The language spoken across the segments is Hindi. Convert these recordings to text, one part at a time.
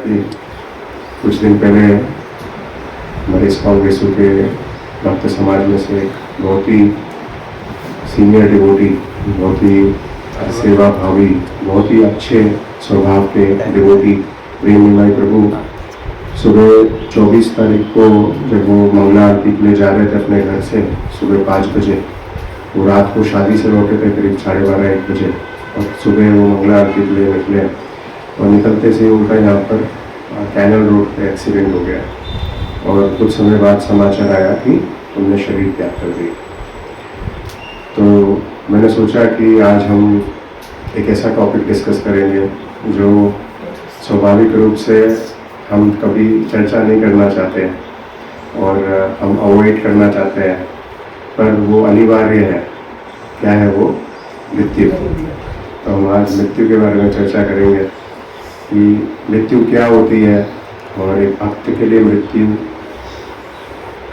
कि कुछ दिन पहले हमारे इस्कॉन वेसु के भक्त समाज में से एक बहुत ही सीनियर डिवोटी, बहुत ही सेवा भावी, बहुत ही अच्छे स्वभाव के डिवोटी प्रेम निमाई प्रभु सुबह 24 तारीख को जब वो मंगला आरती के लिए जा रहे थे अपने घर से सुबह 5 बजे, वो रात को शादी से लौटे थे करीब 12:30-1 बजे, और सुबह वो मंगला आरती के लिए निकले और निकलते से उनका यहाँ पर कैनल रोड पे एक्सीडेंट हो गया और कुछ समय बाद समाचार आया कि उनने शरीर त्याग कर दिया। तो मैंने सोचा कि आज हम एक ऐसा टॉपिक डिस्कस करेंगे जो स्वाभाविक रूप से हम कभी चर्चा नहीं करना चाहते और हम अवॉइड करना चाहते हैं, पर वो अनिवार्य है। क्या है वो? मृत्यु। तो हम आज मृत्यु के बारे में चर्चा करेंगे कि मृत्यु क्या होती है और एक भक्त के लिए मृत्यु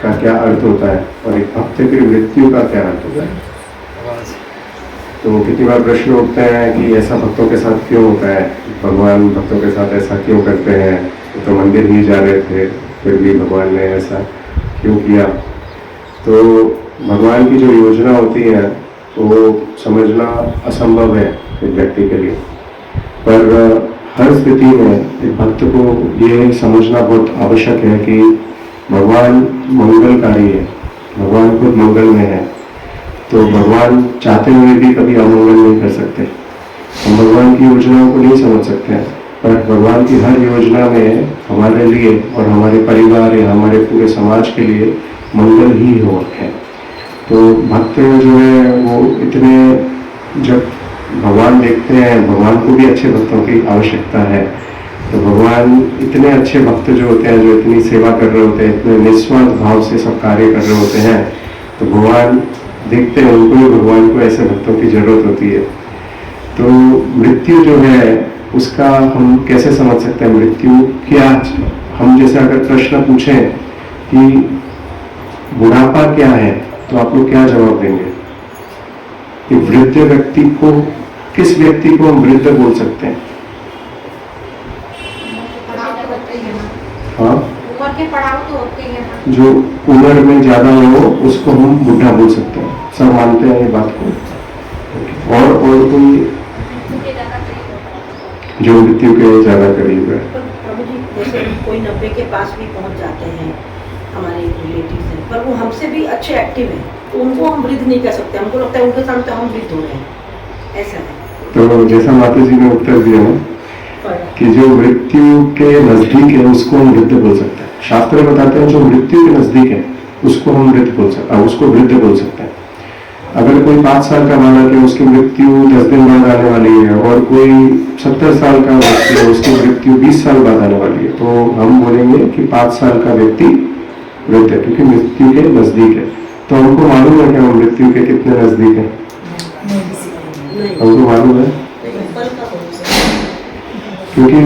का क्या अर्थ होता है और एक भक्त के लिए मृत्यु का क्या अर्थ होता है। तो कितनी बार प्रश्न उठते हैं कि ऐसा भक्तों के साथ क्यों होता है, भगवान भक्तों के साथ ऐसा क्यों करते हैं, तो मंदिर ही जा रहे थे फिर भी भगवान ने ऐसा क्यों किया। तो भगवान की जो योजना होती है वो समझना असंभव है एक व्यक्ति के लिए, पर हर स्थिति में एक भक्त को ये समझना बहुत आवश्यक है कि भगवान मंगलकारी है, भगवान खुद मंगल में है। तो भगवान चाहते हुए भी कभी अमंगल नहीं कर सकते। हम भगवान की योजनाओं को नहीं समझ सकते हैं, पर भगवान की हर योजना में हमारे लिए और हमारे परिवार या हमारे पूरे समाज के लिए मंगल ही हो है। तो भक्त जो है वो इतने, जब भगवान देखते हैं, भगवान को भी अच्छे भक्तों की आवश्यकता है, तो भगवान इतने अच्छे भक्त जो होते हैं, जो इतनी सेवा कर रहे होते हैं, इतने निस्वार्थ भाव से सब कार्य कर रहे होते हैं, तो भगवान देखते हैं उनको भी, भगवान को ऐसे भक्तों की जरूरत होती है। तो मृत्यु जो है उसका हम कैसे समझ सकते हैं? मृत्यु क्या, हम जैसे अगर प्रश्न पूछें कि बुढ़ापा क्या है, तो आप लोग क्या जवाब देंगे? कि वृद्ध व्यक्ति को, किस व्यक्ति को हम वृद्ध बोल सकते हैं? हाँ, उम्र के पड़ाव तो होते हैं ना। जो उम्र में ज्यादा हो उसको हम बुढ़ा बोल सकते हैं। सब मानते हैं ये बात को? और कोई जो मृत्यु के ज्यादा करीब है। प्रभु जी, जैसे कोई 90 के पास भी पहुंच जाते हैं हमारे रिलेटिव्स हैं, पर वो हमसे भी अच्छे एक्टिव हैं, तो उनको हम वृद्ध नहीं कह सकते। हमको लगता है उनके सामने तो हम वृद्ध हो रहे हैं, ऐसा है। तो जैसा माता जी ने उत्तर दिया ना कि जो मृत्यु के नजदीक है उसको हम वृद्ध बोल सकते हैं। शास्त्र बताते हैं जो मृत्यु के नजदीक है उसको हम वृद्ध बोल सकते हैं, उसको वृद्ध बोल सकते हैं। अगर कोई 5 साल का माना कि उसकी मृत्यु 10 दिन बाद आने वाली है और कोई 70 साल का व्यक्ति है उसकी मृत्यु 20 साल बाद आने वाली है, तो हम बोलेंगे कि 5 साल का व्यक्ति वृद्ध है, क्योंकि मृत्यु के नजदीक है। तो हमको मालूम है कि हम मृत्यु के कितने नजदीक है? हमको मालूम है, क्योंकि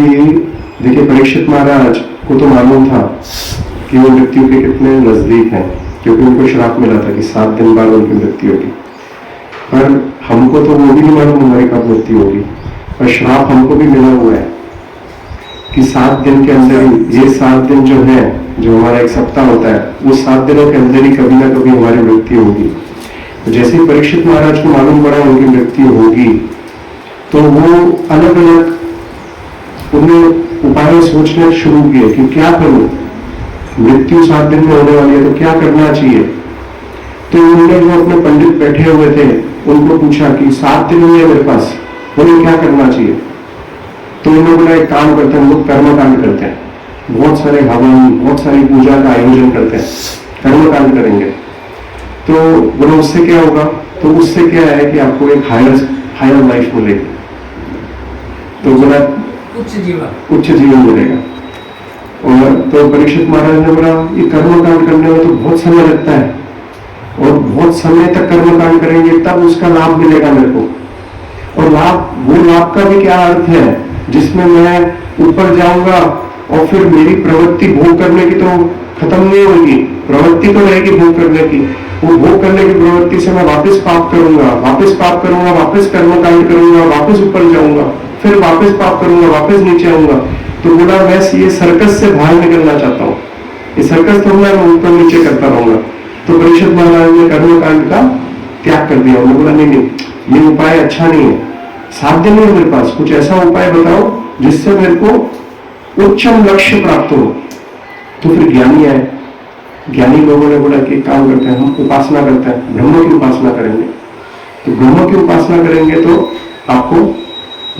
देखिए परीक्षित महाराज को तो मालूम था कि वो मृत्यु के कितने नजदीक हैं, क्योंकि उनको श्राप मिला था कि 7 दिन बाद उनकी मृत्यु होगी। पर हमको तो वो भी नहीं मालूम हमारी कब मृत्यु होगी, पर श्राप हमको भी मिला हुआ है कि 7 दिन के अंदर ही, ये 7 दिन जो है, जो हमारा एक सप्ताह होता है, वो 7 दिनों के अंदर ही कभी ना कभी हमारी मृत्यु होगी। तो जैसे परीक्षित महाराज को मालूम पड़ा उनकी मृत्यु होगी, तो वो अलग अलग उन्हें उपाय सोचने शुरू किए कि क्या करूं, मृत्यु 7 दिन में होने वाली है तो क्या करना चाहिए। तो उन्होंने जो अपने पंडित बैठे हुए थे उनको पूछा कि 7 दिन हुए मेरे पास, उन्हें क्या करना चाहिए। तो उन्होंने बोला एक काम करते हैं, हम लोग कर्मकांड करते हैं, बहुत सारे हवन, बहुत सारी पूजा का आयोजन करते हैं, कर्मकांड करेंगे। तो बोला उससे क्या होगा? तो उससे क्या है कि आपको एक हायर लाइफ मिलेगी। तो बोला उच्च जीवन मिलेगा। और तो परीक्षित महाराज ने बोला ये कर्मकांड करने में तो बहुत समय लगता है और बहुत समय तक कर्मकांड करेंगे तब उसका लाभ मिलेगा मेरे को। और वो लाभ का भी क्या अर्थ है जिसमें मैं ऊपर जाऊंगा और फिर मेरी प्रवृत्ति भोग करने की तो खत्म नहीं होगी, प्रवृत्ति तो रहेगी भोग करने की। वो भोग करने की प्रवृत्ति से मैं वापस पाप करूंगा, वापस कर्मकांड करूंगा, वापस ऊपर जाऊंगा, फिर वापस पाप करूंगा, वापस नीचे आऊंगा। तो बोला मैं ये सर्कस से बाहर निकलना चाहता हूँ, ये सर्कस तो मैं ऊपर नीचे करता रहूंगा। तो परीक्षित महाराज ने कर्मकांड का त्याग कर दिया। उन्होंने बोला नहीं नहीं, ये उपाय अच्छा नहीं है, साध्य नहीं है मेरे पास, कुछ ऐसा उपाय बताओ जिससे मेरे को उच्चम लक्ष्य प्राप्त हो। तो फिर ज्ञानी आए, ज्ञानी लोगों ने बोला कि एक काम करते हैं, हम उपासना करते हैं, ब्रह्म की उपासना करेंगे। तो ब्रह्म की उपासना करेंगे तो आपको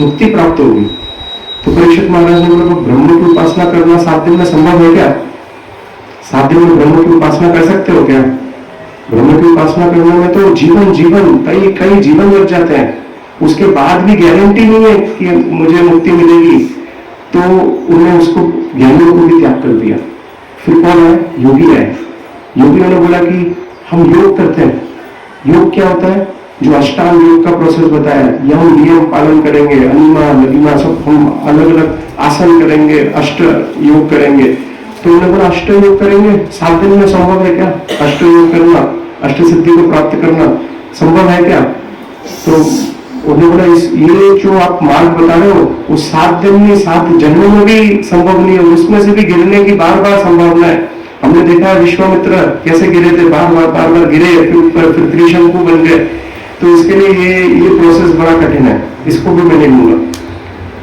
मुक्ति प्राप्त होगी। तो परीक्षित महाराज ने बोला ब्रह्म की उपासना करना 7 दिन में संभव है क्या? 7 दिन में ब्रह्म की उपासना कर सकते हो क्या? ब्रह्म की उपासना करने में तो जीवन कई जीवन लग जाते हैं, उसके बाद भी गारंटी नहीं है कि मुझे मुक्ति मिलेगी। तो उन्होंने उसको ज्ञानियों को भी त्याग कर दिया। फिर कौन है? योगी है। योगियों ने बोला कि हम योग करते हैं। योग क्या होता है? जो अष्टांग योग का प्रोसेस बताया, यम नियम पालन करेंगे, अनिमा लघिमा सब हम अलग अलग आसन करेंगे, अष्ट योग करेंगे। तो उन्होंने बोला अष्ट योग करेंगे, 7 दिन में संभव है क्या अष्ट योग करना, अष्ट सिद्धि को प्राप्त करना संभव है क्या? तो उन्होंने बोला ये जो आप मार्ग बता रहे हो वो 7 दिन में 7 जन्मों में भी संभव नहीं है, उसमें से भी गिरने की बार बार संभावना है। हमने देखा विश्वामित्र कैसे गिरे थे, बार बार गिरे, फिर त्रिशंकु बन गए। तो इसके लिए ये प्रोसेस बड़ा कठिन है, इसको भी मैं नहीं लूंगा।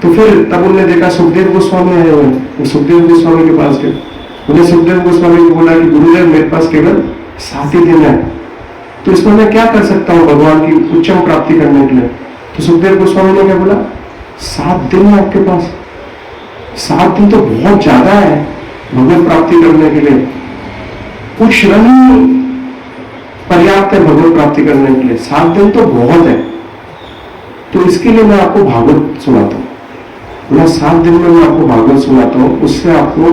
तो फिर तब उन्होंने देखा सुखदेव गोस्वामी आए हुए, वो सुखदेव गोस्वामी के पास गए। उन्हें सुखदेव गोस्वामी को बोला कि गुरुदेव मेरे पास केवल 7 ही दिन है, तो इसमें मैं क्या कर सकता हूँ भगवान की उच्चम प्राप्ति करने के लिए? तो सुखदेव गोस्वामी ने क्या बोला, 7 दिन है आपके पास, 7 दिन तो बहुत ज्यादा है भगवत प्राप्ति करने के लिए, कुछ क्षण ही पर्याप्त है भगवत प्राप्ति करने के लिए, 7 दिन तो बहुत है। तो इसके लिए मैं आपको भागवत सुनाता हूँ। बोला 7 दिन में मैं आपको भागवत सुनाता हूँ, उससे आपको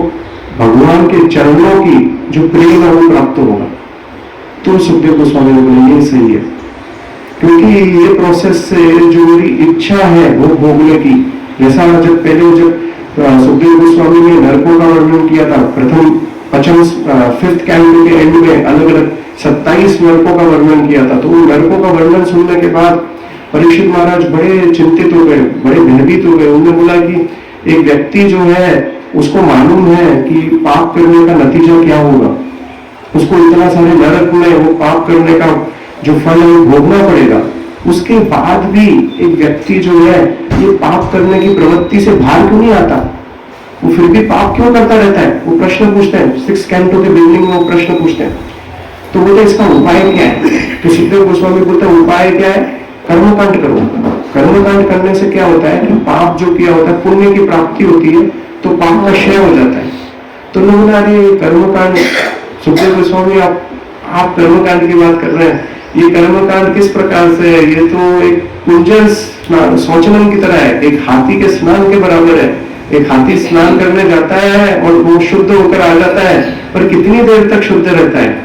भगवान के चरणों की जो प्रेम है वो प्राप्त होगा। तो सुखदेव गोस्वामी ने बोला ये सही है, क्योंकि ये प्रोसेस से जो मेरी इच्छा है वो भोगने की, जैसा जब सुखदेव गोस्वामी ने नरकों का वर्णन किया था, प्रथम 5th कैंटो के एंड में अलग अलग 27 नरकों का वर्णन किया था। तो उन नरकों का वर्णन सुनने के बाद परीक्षित महाराज बड़े चिंतित हो गए, बड़े भयभीत हो गए। उन्होंने बोला कि एक व्यक्ति जो है उसको मालूम है कि पाप करने का नतीजा क्या होगा, उसको इतना सारे नरक में वो पाप करने का जो फल है वो भोगना पड़ेगा। उसके बाद भी एक व्यक्ति जो है ये पाप करने की प्रवृत्ति से बाहर क्यों नहीं आता, वो फिर भी पाप क्यों करता रहता है? वो प्रश्न पूछते हैं, 6 कैंटो के बिगिनिंग में वो प्रश्न पूछते हैं। तो बोलते इसका उपाय क्या है? तो सुखदेव गोस्वामी बोलते हैं उपाय क्या है? कर्मकांड करो। कर्मकांड करने से क्या होता है कि पाप जो किया होता है पुण्य की प्राप्ति होती है, तो पाप का क्षय हो जाता है। तो लोग अरे कर्मकांड, सुखदेव गोस्वामी आप कर्मकांड की बात कर रहे हैं, ये कर्मकांड किस प्रकार से है? ये तो एक कुंजर शौचनम की तरह है, एक हाथी के स्नान के बराबर है। एक हाथी स्नान करने जाता है और वो शुद्ध होकर आ जाता है, पर कितनी देर तक शुद्ध रहता है?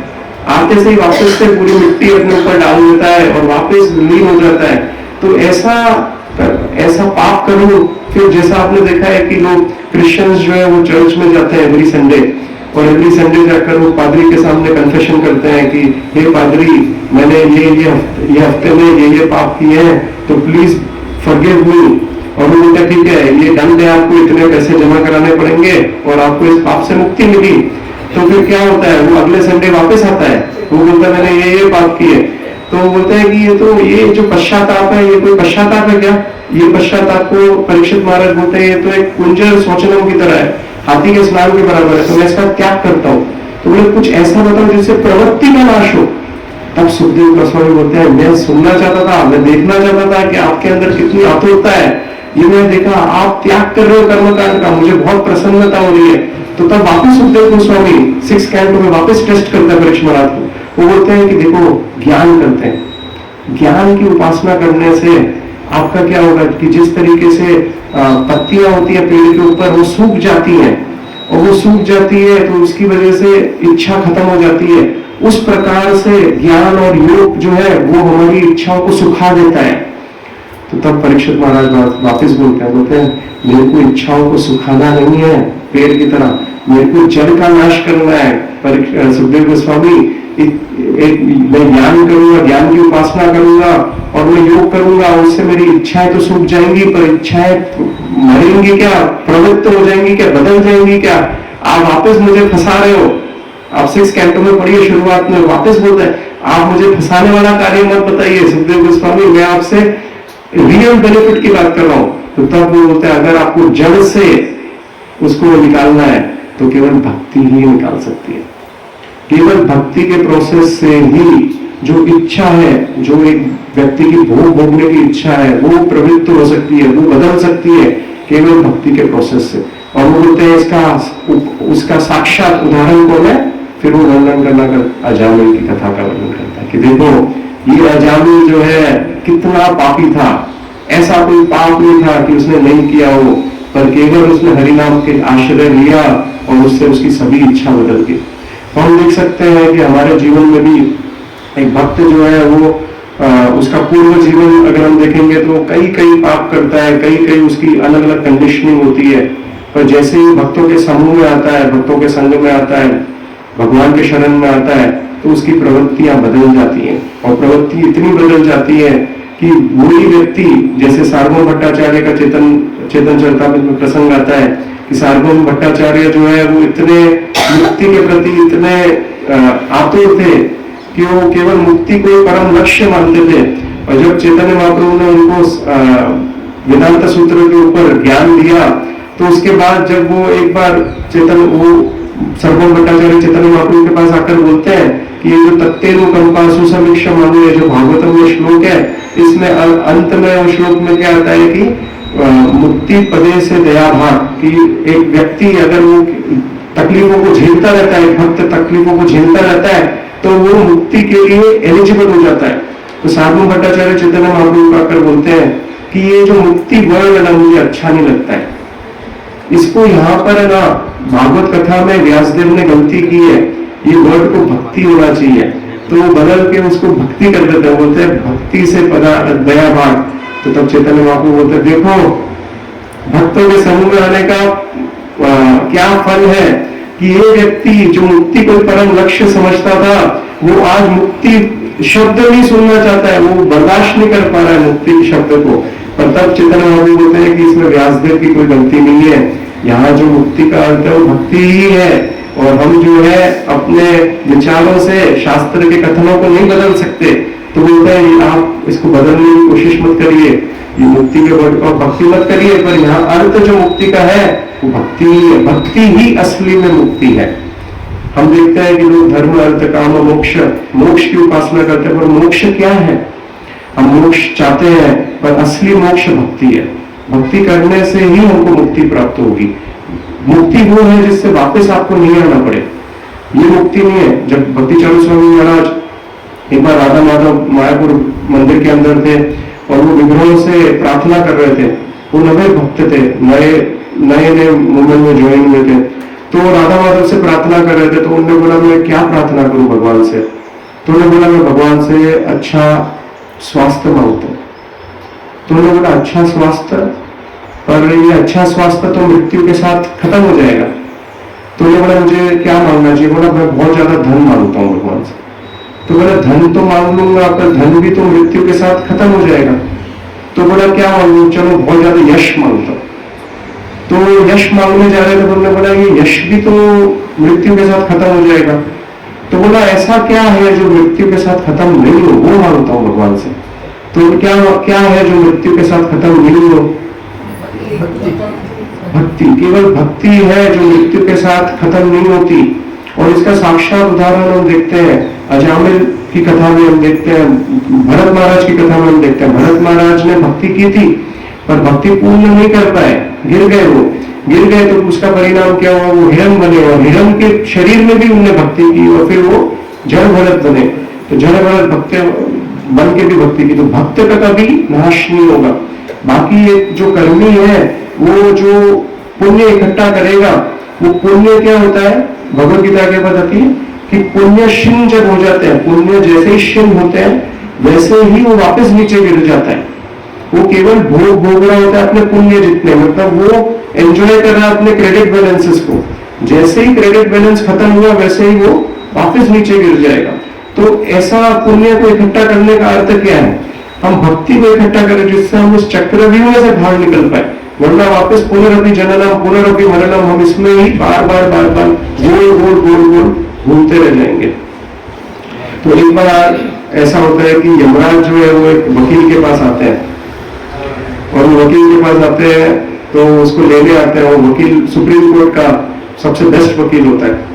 आते से ही वापस से पूरी मिट्टी अपने ऊपर डाल देता है और वापस लीन हो जाता है। तो ऐसा पाप करूं, फिर जैसा आपने देखा है कि लोग क्रिश्चियंस जो है वो चर्च में जाते हैं एवरी संडे, और एवरी संडे जाकर वो पादरी के सामने कन्फेशन करते हैं कि हे पादरी, मैंने ये हफ्ते में ये पाप किए हैं, तो प्लीज फॉरगिव मी। और वो बोलता ठीक है, ये दंड है, आपको इतने पैसे जमा कराने पड़ेंगे और आपको इस पाप से मुक्ति मिली। तो फिर क्या होता है, वो अगले संडे वापस आता है, वो बोलता है मैंने ये पाप किए। तो बोलते हैं कि ये जो पश्चाताप है, ये कोई पश्चाताप है क्या? ये पश्चाताप को परीक्षित महाराज बोलते हैं ये तो एक कुंजर शौचनम की तरह है, हाथी के स्नान के बराबर है, तो मैं इसका त्याग करता हूँ। तो बोले कुछ ऐसा बताओ जिससे प्रवृत्ति का नाश हो। तब सुखदेव गोस्वामी बोलते हैं मैं सुनना चाहता था, मैं देखना चाहता था कि आपके अंदर कितनी आतुरता है। ये मैं देखा आप त्याग कर रहे हो कर्मकांड का, मुझे बहुत प्रसन्नता हो रही है। तो तब वापस सुखदेव गोस्वामी 6 कैंटो में वापस टेस्ट करते हैं परीक्षित महाराज को। वो बोलते हैं कि देखो ज्ञान करते हैं, ज्ञान की उपासना करने से आपका क्या होगा कि जिस तरीके से पत्तियां होती है पेड़ के ऊपर वो सूख जाती हैं, और वो सूख जाती है तो उसकी वजह से इच्छा खत्म हो जाती है, उस प्रकार से ज्ञान और योग जो है वो हमारी इच्छाओं को सुखा देता है। तो तब परीक्षित महाराज वापस बोलते हैं मेरे को इच्छाओं को सुखाना नहीं है पेड़ की तरह, मेरे को जड़ का नाश करना है। सुखदेव गोस्वामी मैं ज्ञान करूंगा, ज्ञान की उपासना करूंगा और मैं योग करूंगा, उससे मेरी इच्छाएं तो सूख जाएंगी, पर इच्छाएं मरेंगी क्या, प्रवृत्त हो जाएंगी क्या, बदल जाएंगी क्या? आप वापस मुझे फंसा रहे हो। आप 6 कैंटो में पढ़िए, शुरुआत में वापस बोलते हैं आप मुझे फंसाने वाला कार्य मत बताइए सुखदेव गोस्वामी, मैं आपसे रियल बेनिफिट की बात कर रहा हूं। तो तब वो बोलते हैं अगर आपको जड़ से उसको निकालना है तो केवल भक्ति ही निकाल सकती है। केवल भक्ति के प्रोसेस से ही जो इच्छा है, जो एक व्यक्ति की भोग भोगने की इच्छा है, वो प्रवृत्त हो सकती है, वो बदल सकती है केवल भक्ति के प्रोसेस से। और वो बोलते हैं उसका साक्षात उदाहरण कौन है? फिर वो वर्णन करना कर अजामिल की कथा का वर्णन करता है कि देखो ये अजामिल जो है कितना पापी था, ऐसा कोई पाप नहीं था कि उसने नहीं किया हो, पर केवल उसने हरिनाम के आश्रय लिया और उससे उसकी सभी इच्छा बदल गई। तो हम देख सकते हैं कि हमारे जीवन में भी एक भक्त जो है वो उसका पूर्व जीवन अगर हम देखेंगे तो कई पाप करता है, कई उसकी अलग अलग कंडीशनिंग होती है, पर जैसे ही भक्तों के समूह में आता है, भक्तों के संग में आता है, भगवान के शरण में आता है, तो उसकी प्रवृत्तियां बदल जाती हैं। और प्रवृत्ति इतनी बदल जाती है कि वही व्यक्ति, जैसे सार्वभौम भट्टाचार्य का चेतन चरितामृत में प्रसंग आता है कि सार्वभौम भट्टाचार्य जो है वो इतने मुक्ति के प्रति इतने आतुर थे कि वो केवल मुक्ति को परम लक्ष्य मानते थे। और जब चैतन्य महाप्रभु ने उनको वेदांत सूत्र के ऊपर ज्ञान दिया, तो उसके बाद जब वो एक बार सार्वभौम भट्टाचार्य चैतन्य महाप्रभु के पास आकर बोलते हैं कि ये जो तत्तेनु कंपा सुसमीक्षा मानो, ये जो भागवतम में श्लोक है, इसमें अंत में वो श्लोक में क्या आता है कि मुक्ति पदे से दया भाग, कि एक व्यक्ति अगर वो तकलीफों को झेलता रहता है, भक्त तकलीफों को झेलता रहता है, तो वो मुक्ति के लिए एलिजिबल हो जाता है। तो सार्वभौम भट्टाचार्य चैतन्य महाप्रभु आकर बोलते हैं कि ये जो मुक्ति वर्ड है ना, मुझे अच्छा नहीं लगता है, इसको यहाँ पर है ना भागवत कथा में व्यासदेव ने गलती की है, ये वर्ड को भक्ति होना चाहिए, तो वो बदल के उसको भक्ति कर देते हैं, बोलते हैं भक्ति से दया भाग। तो तब चैतन्य महाप्रभु बोलते हैं देखो भक्तों के समूह में आने का क्या फल है कि ये व्यक्ति जो मुक्ति को परम लक्ष्य समझता था, वो आज मुक्ति शब्द नहीं सुनना चाहता है, वो बर्दाश्त नहीं कर पा रहा है मुक्ति शब्द को। पर तब चैतन्य महाप्रभु बोलते हैं कि इसमें व्यासदेव की कोई गलती नहीं है, यहाँ जो मुक्ति का अर्थ है वो भक्ति ही है, और हम जो है अपने विचारों से शास्त्र के कथनों को नहीं बदल सकते। तो बोलते हैं आप इसको बदलने की कोशिश मत करिए, ये मुक्ति के वर्ड और भक्ति मत करिए, पर यहाँ अर्थ जो मुक्ति का है वो भक्ति ही है, भक्ति ही असली में मुक्ति है। हम देखते हैं कि लोग धर्म अर्थ काम मोक्ष की उपासना करते हैं, पर मोक्ष क्या है? हम मोक्ष चाहते हैं, पर असली मोक्ष भक्ति है। भक्ति करने से ही हमको मुक्ति प्राप्त होगी। मुक्ति वो है जिससे वापस आपको नहीं आना पड़े, ये मुक्ति नहीं है। जब भक्ति चरण स्वामी महाराज एक बार राधा माधव मायापुर मंदिर के अंदर थे और वो विग्रहों से प्रार्थना कर रहे थे, वो नए भक्त थे, नए मूवमेंट में ज्वाइन हुए थे, तो राधा माधव से प्रार्थना कर रहे थे। तो उन्होंने बोला मैं क्या प्रार्थना करूं भगवान से? तो उन्होंने बोला मैं भगवान से अच्छा स्वास्थ्य मांगता हूं। तो उन्होंने बोला अच्छा स्वास्थ्य, पर ये अच्छा स्वास्थ्य तो मृत्यु के साथ खत्म हो जाएगा। तो उन्होंने बोला मुझे क्या मांगना चाहिए? बोला मैं बहुत ज्यादा धन मांगता हूँ भगवान से। तो बोला धन तो मांग लूंगा, पर धन भी तो मृत्यु के साथ खत्म हो जाएगा। तो बोला क्या मांगू? चलो बहुत ज्यादा यश मांगता हूं। तो यश मांगने जा रहे थे, उन्होंने बोला ये यश भी तो मृत्यु के साथ खत्म हो जाएगा। तो बोला ऐसा क्या है जो मृत्यु के साथ खत्म नहीं हो, वो मांगता हूं भगवान से। तो क्या है जो मृत्यु के साथ खत्म नहीं हो? भक्ति। केवल भक्ति है जो मृत्यु के साथ खत्म नहीं होती। और इसका साक्षात उदाहरण हम देखते हैं अजामिल की कथा में, हम देखते हैं भरत महाराज की कथा में, हम देखते हैं भरत महाराज ने भक्ति की थी, पर भक्ति पूर्ण नहीं कर पाए, गिर गए। तो उसका परिणाम क्या हुआ? वो हिरण बने, और हिरण के शरीर में भी उन्होंने भक्ति की, और फिर वो जड़ भरत बने। तो जड़ भरत भक्त बन के भी भक्ति की। तो भक्त का कभी नाश नहीं होगा। बाकी एक जो कर्मी है, वो जो पुण्य इकट्ठा करेगा, वो पुण्य क्या होता है? भगवत गीता के बताती है कि पुण्य क्षीण जब हो जाते हैं, पुण्य जैसे ही क्षीण होते हैं, वैसे ही वो वापस नीचे गिर जाता है। वो केवल भोग रहा होता है अपने पुण्य जितने, मतलब वो एंजॉय कर रहा है अपने क्रेडिट बैलेंसेस को। जैसे ही क्रेडिट बैलेंस खत्म हुआ, वैसे ही वो वापस नीचे गिर जाएगा। तो ऐसा पुण्य को इकट्ठा करने का अर्थ क्या है? हम भक्ति को इकट्ठा करें जिससे हम उस चक्रव्यूह से बाहर निकल पाए, वरना वापस पुनरअपि जननम पुनरअपि मरणम, हम इसमें ही बार बार गोल गोल घूमते रह जाएंगे। तो एक बार ऐसा होता है कि यमराज जो है वो एक वकील के पास आते हैं, और वकील के पास आते हैं तो उसको लेने आते हैं। वो वकील सुप्रीम कोर्ट का सबसे बेस्ट वकील होता है।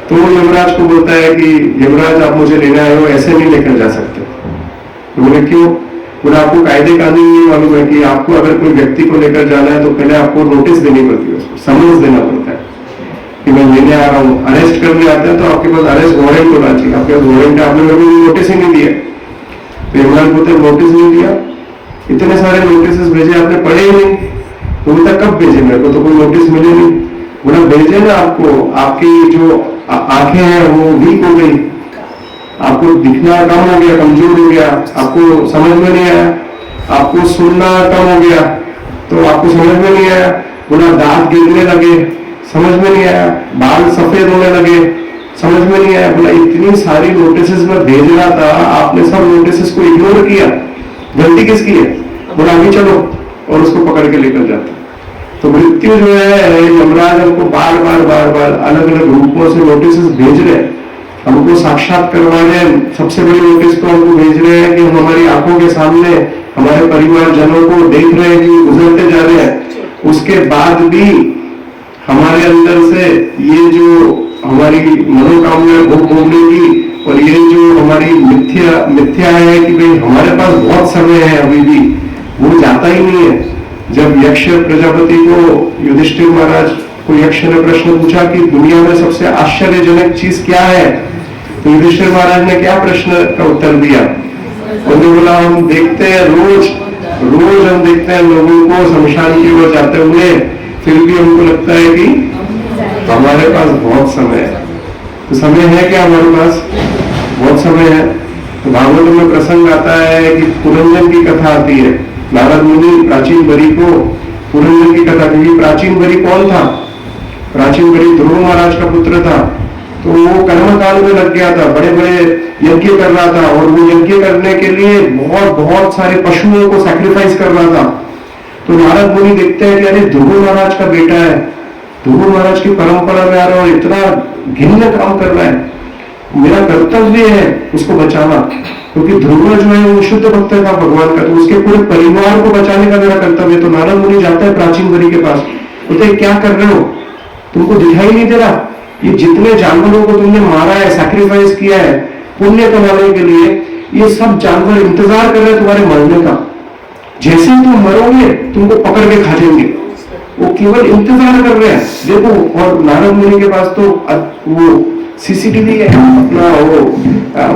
तो वो यमराज को बोलता है कि यमराज आप मुझे लेने आए हो, ऐसे नहीं लेकर जा सकते। तो बोले क्यों? बोले आपको कायदे कानून ये मालूम है कि आपको अगर कोई व्यक्ति को लेकर जाना है तो पहले आपको नोटिस देनी पड़ती है, उसको समझ देना पड़ता है कि मैं लेने आ रहा हूँ। अरेस्ट करने आते हैं तो आपके पास अरेस्ट वारंट होना चाहिए, आपके पास वारंट है, आपने मेरे को नोटिस ही नहीं दिया। तो यमराज बोलते नोटिस नहीं दिया, इतने सारे नोटिस भेजे आपने पढ़े ही नहीं। तो बोलता कब भेजे? मेरे को तो कोई नोटिस मिले नहीं। बोला भेजे ना आपको, आपकी जो आंखें हैं वो वीक हो गई, आपको दिखना कम हो गया, कमजोर हो गया, आपको समझ में नहीं आया, आपको सुनना कम हो गया तो आपको समझ में नहीं आया। बोला दांत गिरने लगे, समझ में नहीं आया, बाल सफेद होने लगे, समझ में नहीं आया। बोला इतनी सारी नोटिस में भेज रहा था, आपने सब नोटिस को इग्नोर किया, गलती किसकी है? बोला अभी चलो, और उसको पकड़ के लेकर जाता। तो मृत्यु जो है, यमराज हमको बार बार अलग अलग रूपों से नोटिस भेज रहे हैं, हमको साक्षात करवा रहे हैं। सबसे बड़ी नोटिस तो हमको भेज रहे हैं कि हम हमारी आंखों के सामने हमारे परिवारजनों को देख रहे हैं कि गुजरते जा रहे हैं। उसके बाद भी हमारे अंदर से ये जो हमारी मनोकामना भोग भोगने की, और ये जो हमारी मिथ्या है कि भाई हमारे पास बहुत समय है अभी भी, वो जाता ही नहीं है। जब यक्ष प्रजापति को युधिष्ठिर महाराज को यक्ष ने प्रश्न पूछा कि दुनिया में सबसे आश्चर्यजनक चीज क्या है, तो युधिष्ठिर महाराज ने क्या प्रश्न का उत्तर दिया? उन्होंने बोला हम देखते हैं रोज हम देखते हैं लोगों को शमशान की ओर जाते हुए, फिर भी हमको लगता है कि हमारे पास बहुत समय है। तो समय है क्या हमारे पास? बहुत समय है। तो भागवत में प्रसंग आता है कि पुरंजन की कथा आती है। नारद मुनि प्राचीन बरी को पुरंजन की कथा, क्योंकि प्राचीन बरी कौन था? प्राचीन बरी ध्रुव महाराज का पुत्र था। तो वो कर्मकांड में लग गया था, बड़े बड़े यज्ञ कर रहा था, और वो यज्ञ करने के लिए बहुत सारे पशुओं को सैक्रिफाइस कर रहा था। तो नारद मुनि देखते हैं कि अरे ध्रुव महाराज का बेटा है, ध्रुव महाराज की परंपरा में आ रहा है और इतना घिन्न काम कर रहा है, मेरा कर्तव्य है उसको बचाना, क्योंकि ध्रुव जो है वो शुद्ध भक्त था भगवान का, तो उसके पूरे परिवार को बचाने का मेरा कर्तव्य है। तो नारद मुनि जाता है प्राचीन बरी के पास, बोलते क्या कर रहे हो, तुमको दिखाई नहीं दे रहा? ये जितने जानवरों को तुमने मारा है, सैक्रिफाइस किया है पुण्य कमाने के लिए, ये सब जानवर इंतजार कर रहे हैं तुम्हारे मरने का। जैसे ही तुम मरोगे तुमको पकड़ के खा जाएंगे, वो केवल इंतजार कर रहे हैं। देखो, और नारद मुनि के पास तो वो सीसीटीवी है, अपना वो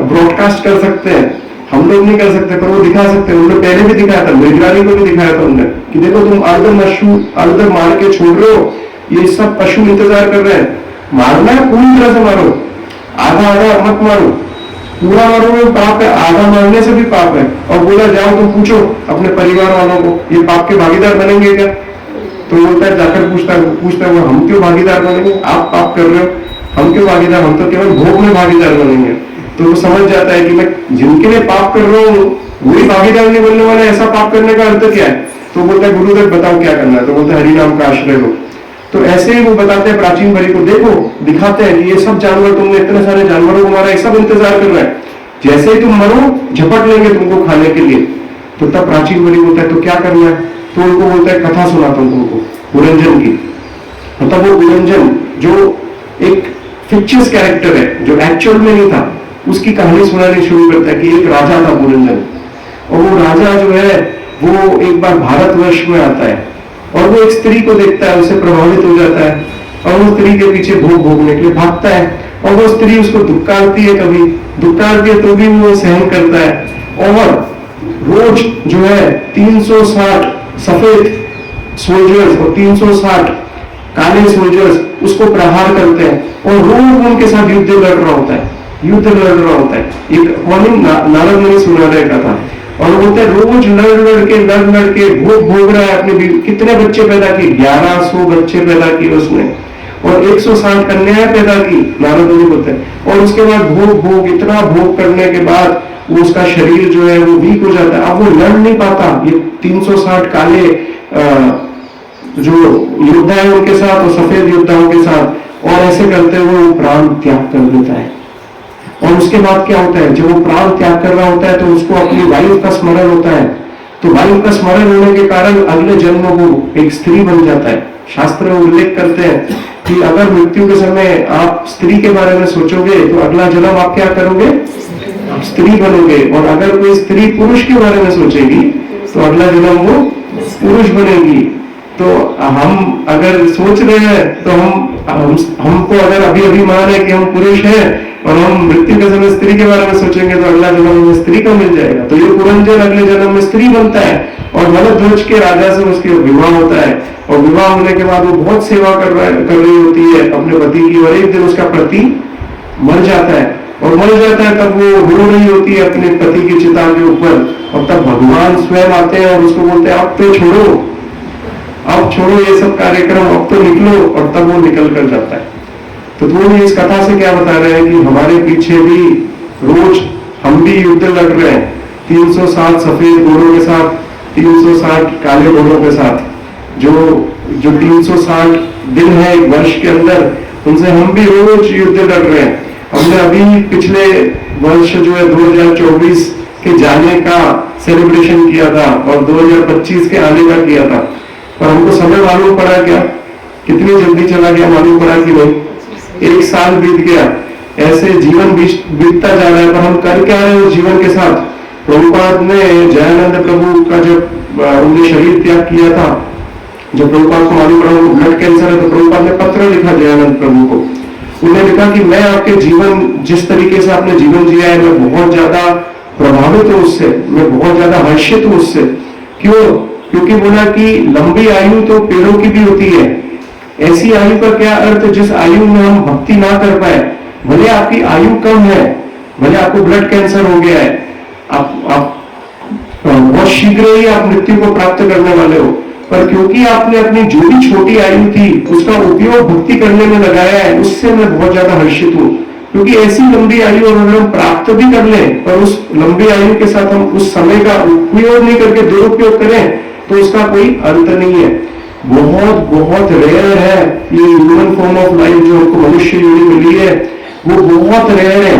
ब्रॉडकास्ट कर सकते हैं, हम लोग नहीं कर सकते, पर वो दिखा सकते हैं। उन्होंने पहले भी दिखाया था, निगरानी को भी दिखाया था उन्होंने कि देखो तुम अर्ध मार के छोड़ रहे हो, ये सब पशु इंतजार कर रहे हैं। मारना है पूरी तरह से मारो, आधा मत मारो, पूरा मारो वो पाप है, आधा मारने से भी पाप है। और बोला जाओ तुम पूछो अपने परिवार वालों को ये पाप के भागीदार बनेंगे क्या? तो बोलता है जाकर पूछता है वो हम क्यों भागीदार बनेंगे? आप पाप कर रहे हो, हम क्यों भागीदार? हम तो केवल भोग में भागीदार बनेंगे। तो वो समझ जाता है कि मैं जिनके लिए पाप कर रहा हूँ वही भागीदार नहीं बनने वाला, ऐसा पाप करने का अर्थ क्या है? तो बोलता है गुरुदेव बताओ क्या करना है? तो बोलता है हरि नाम का आश्रय लो। तो ऐसे ही वो बताते हैं प्राचीन बरी को, देखो दिखाते हैं कि ये सब जानवर, तुमने इतने सारे जानवरों को मारा, ये सब इंतजार कर रहा है, जैसे ही तुम मरो झपट लेंगे तुमको खाने के लिए। तो तब प्राचीन बरी बोलता है तो क्या करना है? तो उनको बोलता है कथा सुनाता हूं तुमको पुरंजन की। मतलब वो पुरंजन जो एक फिक्शियस कैरेक्टर है, जो एक्चुअल में नहीं था, उसकी कहानी सुनानी शुरू करता है कि एक राजा था पुरंजन, और वो राजा जो है वो एक बार भारतवर्ष में आता है और वो एक स्त्री को देखता है, उससे प्रभावित हो जाता है और वो स्त्री के पीछे भोग भोगने के लिए भागता है। और वो स्त्री उसको दुक्कारती है, कभी दुक्कारती है तो भी वो सहन करता है। और रोज जो है 360 सफेद सोल्जर्स और 360 काले सोल्जर्स उसको प्रहार करते हैं, और रोज उनके साथ युद्ध लड़ रहा होता है। एक नारद मुनि सुना रहे का था, और बोलते रोज लड़ के भोग रहा है अपने। कितने बच्चे पैदा किए? 1100 बच्चे पैदा किए उसने, और 160 कन्याएं पैदा की, नारद मुनि बोलते हैं। और उसके बाद भोग इतना भोग करने के बाद वो उसका शरीर जो है वो वीक हो जाता है, अब वो लड़ नहीं पाता ये 360 काले जो योद्धा है उनके साथ और सफेद योद्धाओं के साथ, और ऐसे करते हुए वो प्राण त्याग कर देता है। और उसके बाद क्या होता है, जब वो प्राण त्याग कर रहा होता है तो उसको अपनी वाइफ का स्मरण होता है। तो वाइफ का स्मरण होने के कारण अगले जन्म वो एक स्त्री बन जाता है। शास्त्र में उल्लेख करते हैं कि अगर मृत्यु के समय आप स्त्री के बारे में सोचोगे तो अगला जन्म आप क्या करोगे, आप स्त्री बनोगे। और अगर कोई स्त्री पुरुष के बारे में सोचेगी तो अगला जन्म वो पुरुष बनेगी। तो हम अगर सोच रहे हैं तो हमको अगर अभी अभिमान है कि हम पुरुष हैं और हम मृत्यु के समय स्त्री के बारे में सोचेंगे तो अगला जन्म में स्त्री का मिल जाएगा। तो ये पुरंजन अगले जन्म में स्त्री बनता है और भरद्वाज के राजा से उसके विवाह होता है। और विवाह होने के बाद वो बहुत सेवा कर रही होती है अपने पति की, और एक दिन उसका पति मर जाता है। और मर जाता है तब वो रो रही होती है अपने पति की चिता के ऊपर, और तब भगवान स्वयं आते हैं और उसको बोलते हैं अब तो छोड़ो, अब छोड़ो ये सब कार्यक्रम, अब तो निकलो। और तब वो निकल कर जाता है। तो वो इस कथा से क्या बता रहे हैं कि हमारे पीछे भी रोज हम भी युद्ध लड़ रहे हैं, 360 सफेद घोड़ों के साथ, 360 काले घोड़ों के साथ। जो 360 दिन है एक वर्ष के अंदर, उनसे हम भी रोज युद्ध लड़ रहे हैं। हमने अभी पिछले वर्ष जो है 2024 के जाने का सेलिब्रेशन किया था और 2025 के आने का किया था, पर हमको समय मालूम पड़ा क्या, कितनी जल्दी चला गया मालूम पड़ा कि नहीं, 1 साल बीत गया। ऐसे जीवन बीतता जा रहा है, पर हम कर क्या रहे हैं जीवन के साथ। प्रभुपाद ने जयानंद प्रभु का जब उन्होंने शरीर त्याग किया था, जब प्रभुपाद को मालूम पड़ा उनको ब्लड कैंसर है, तो प्रभुपाद ने पत्र लिखा जयानंद प्रभु को। उन्होंने लिखा कि मैं आपके जीवन, जिस तरीके से आपने जीवन जिया है, मैं बहुत ज्यादा प्रभावित हूं उससे, मैं बहुत ज्यादा हर्षित हूं उससे। क्यों? क्योंकि बोला कि लंबी आयु तो पेड़ों की भी होती है, ऐसी आयु का क्या अर्थ जिस आयु में हम भक्ति ना कर पाए। भले आपकी आयु कम है, भले आपको ब्लड कैंसर हो गया है, आप बहुत शीघ्र ही आप मृत्यु को प्राप्त करने वाले हो, पर क्योंकि आपने अपनी जो भी छोटी आयु थी उसका उपयोग भक्ति करने में लगाया है, उससे मैं बहुत ज्यादा हर्षित हूँ। क्योंकि ऐसी लंबी आयु अगर हम प्राप्त भी कर लें, पर उस लंबी आयु के साथ हम उस समय का उपयोग नहीं करके दुरुपयोग करें तो उसका कोई अंत नहीं है। बहुत बहुत रेयर है ये ह्यूमन फॉर्म ऑफ लाइफ जो हमको मनुष्य योनि मिली है, वो बहुत रेयर है।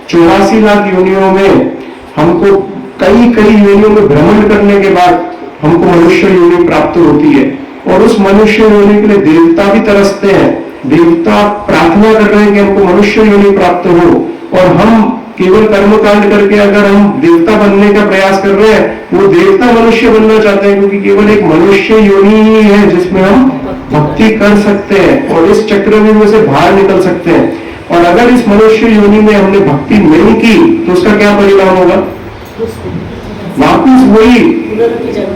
84 लाख योनियों में हमको कई योनियों में भ्रमण करने के बाद हमको मनुष्य योनि प्राप्त होती है। और उस मनुष्य योनि के लिए देवता भी तरसते हैं, देवता प्रार्थना कर रहे हैं कि हमको मनुष्य योनि प्राप्त हो। और हम केवल कर्मकांड करके अगर हम देवता बनने का प्रयास कर रहे हैं, वो देवता मनुष्य बनना चाहते हैं, क्योंकि केवल एक मनुष्य योनि ही है जिसमें हम भक्ति कर सकते हैं और इस चक्रव्यूह में से बाहर निकल सकते हैं। और अगर इस मनुष्य योनि में हमने भक्ति नहीं की तो उसका क्या परिणाम होगा, वापिस वही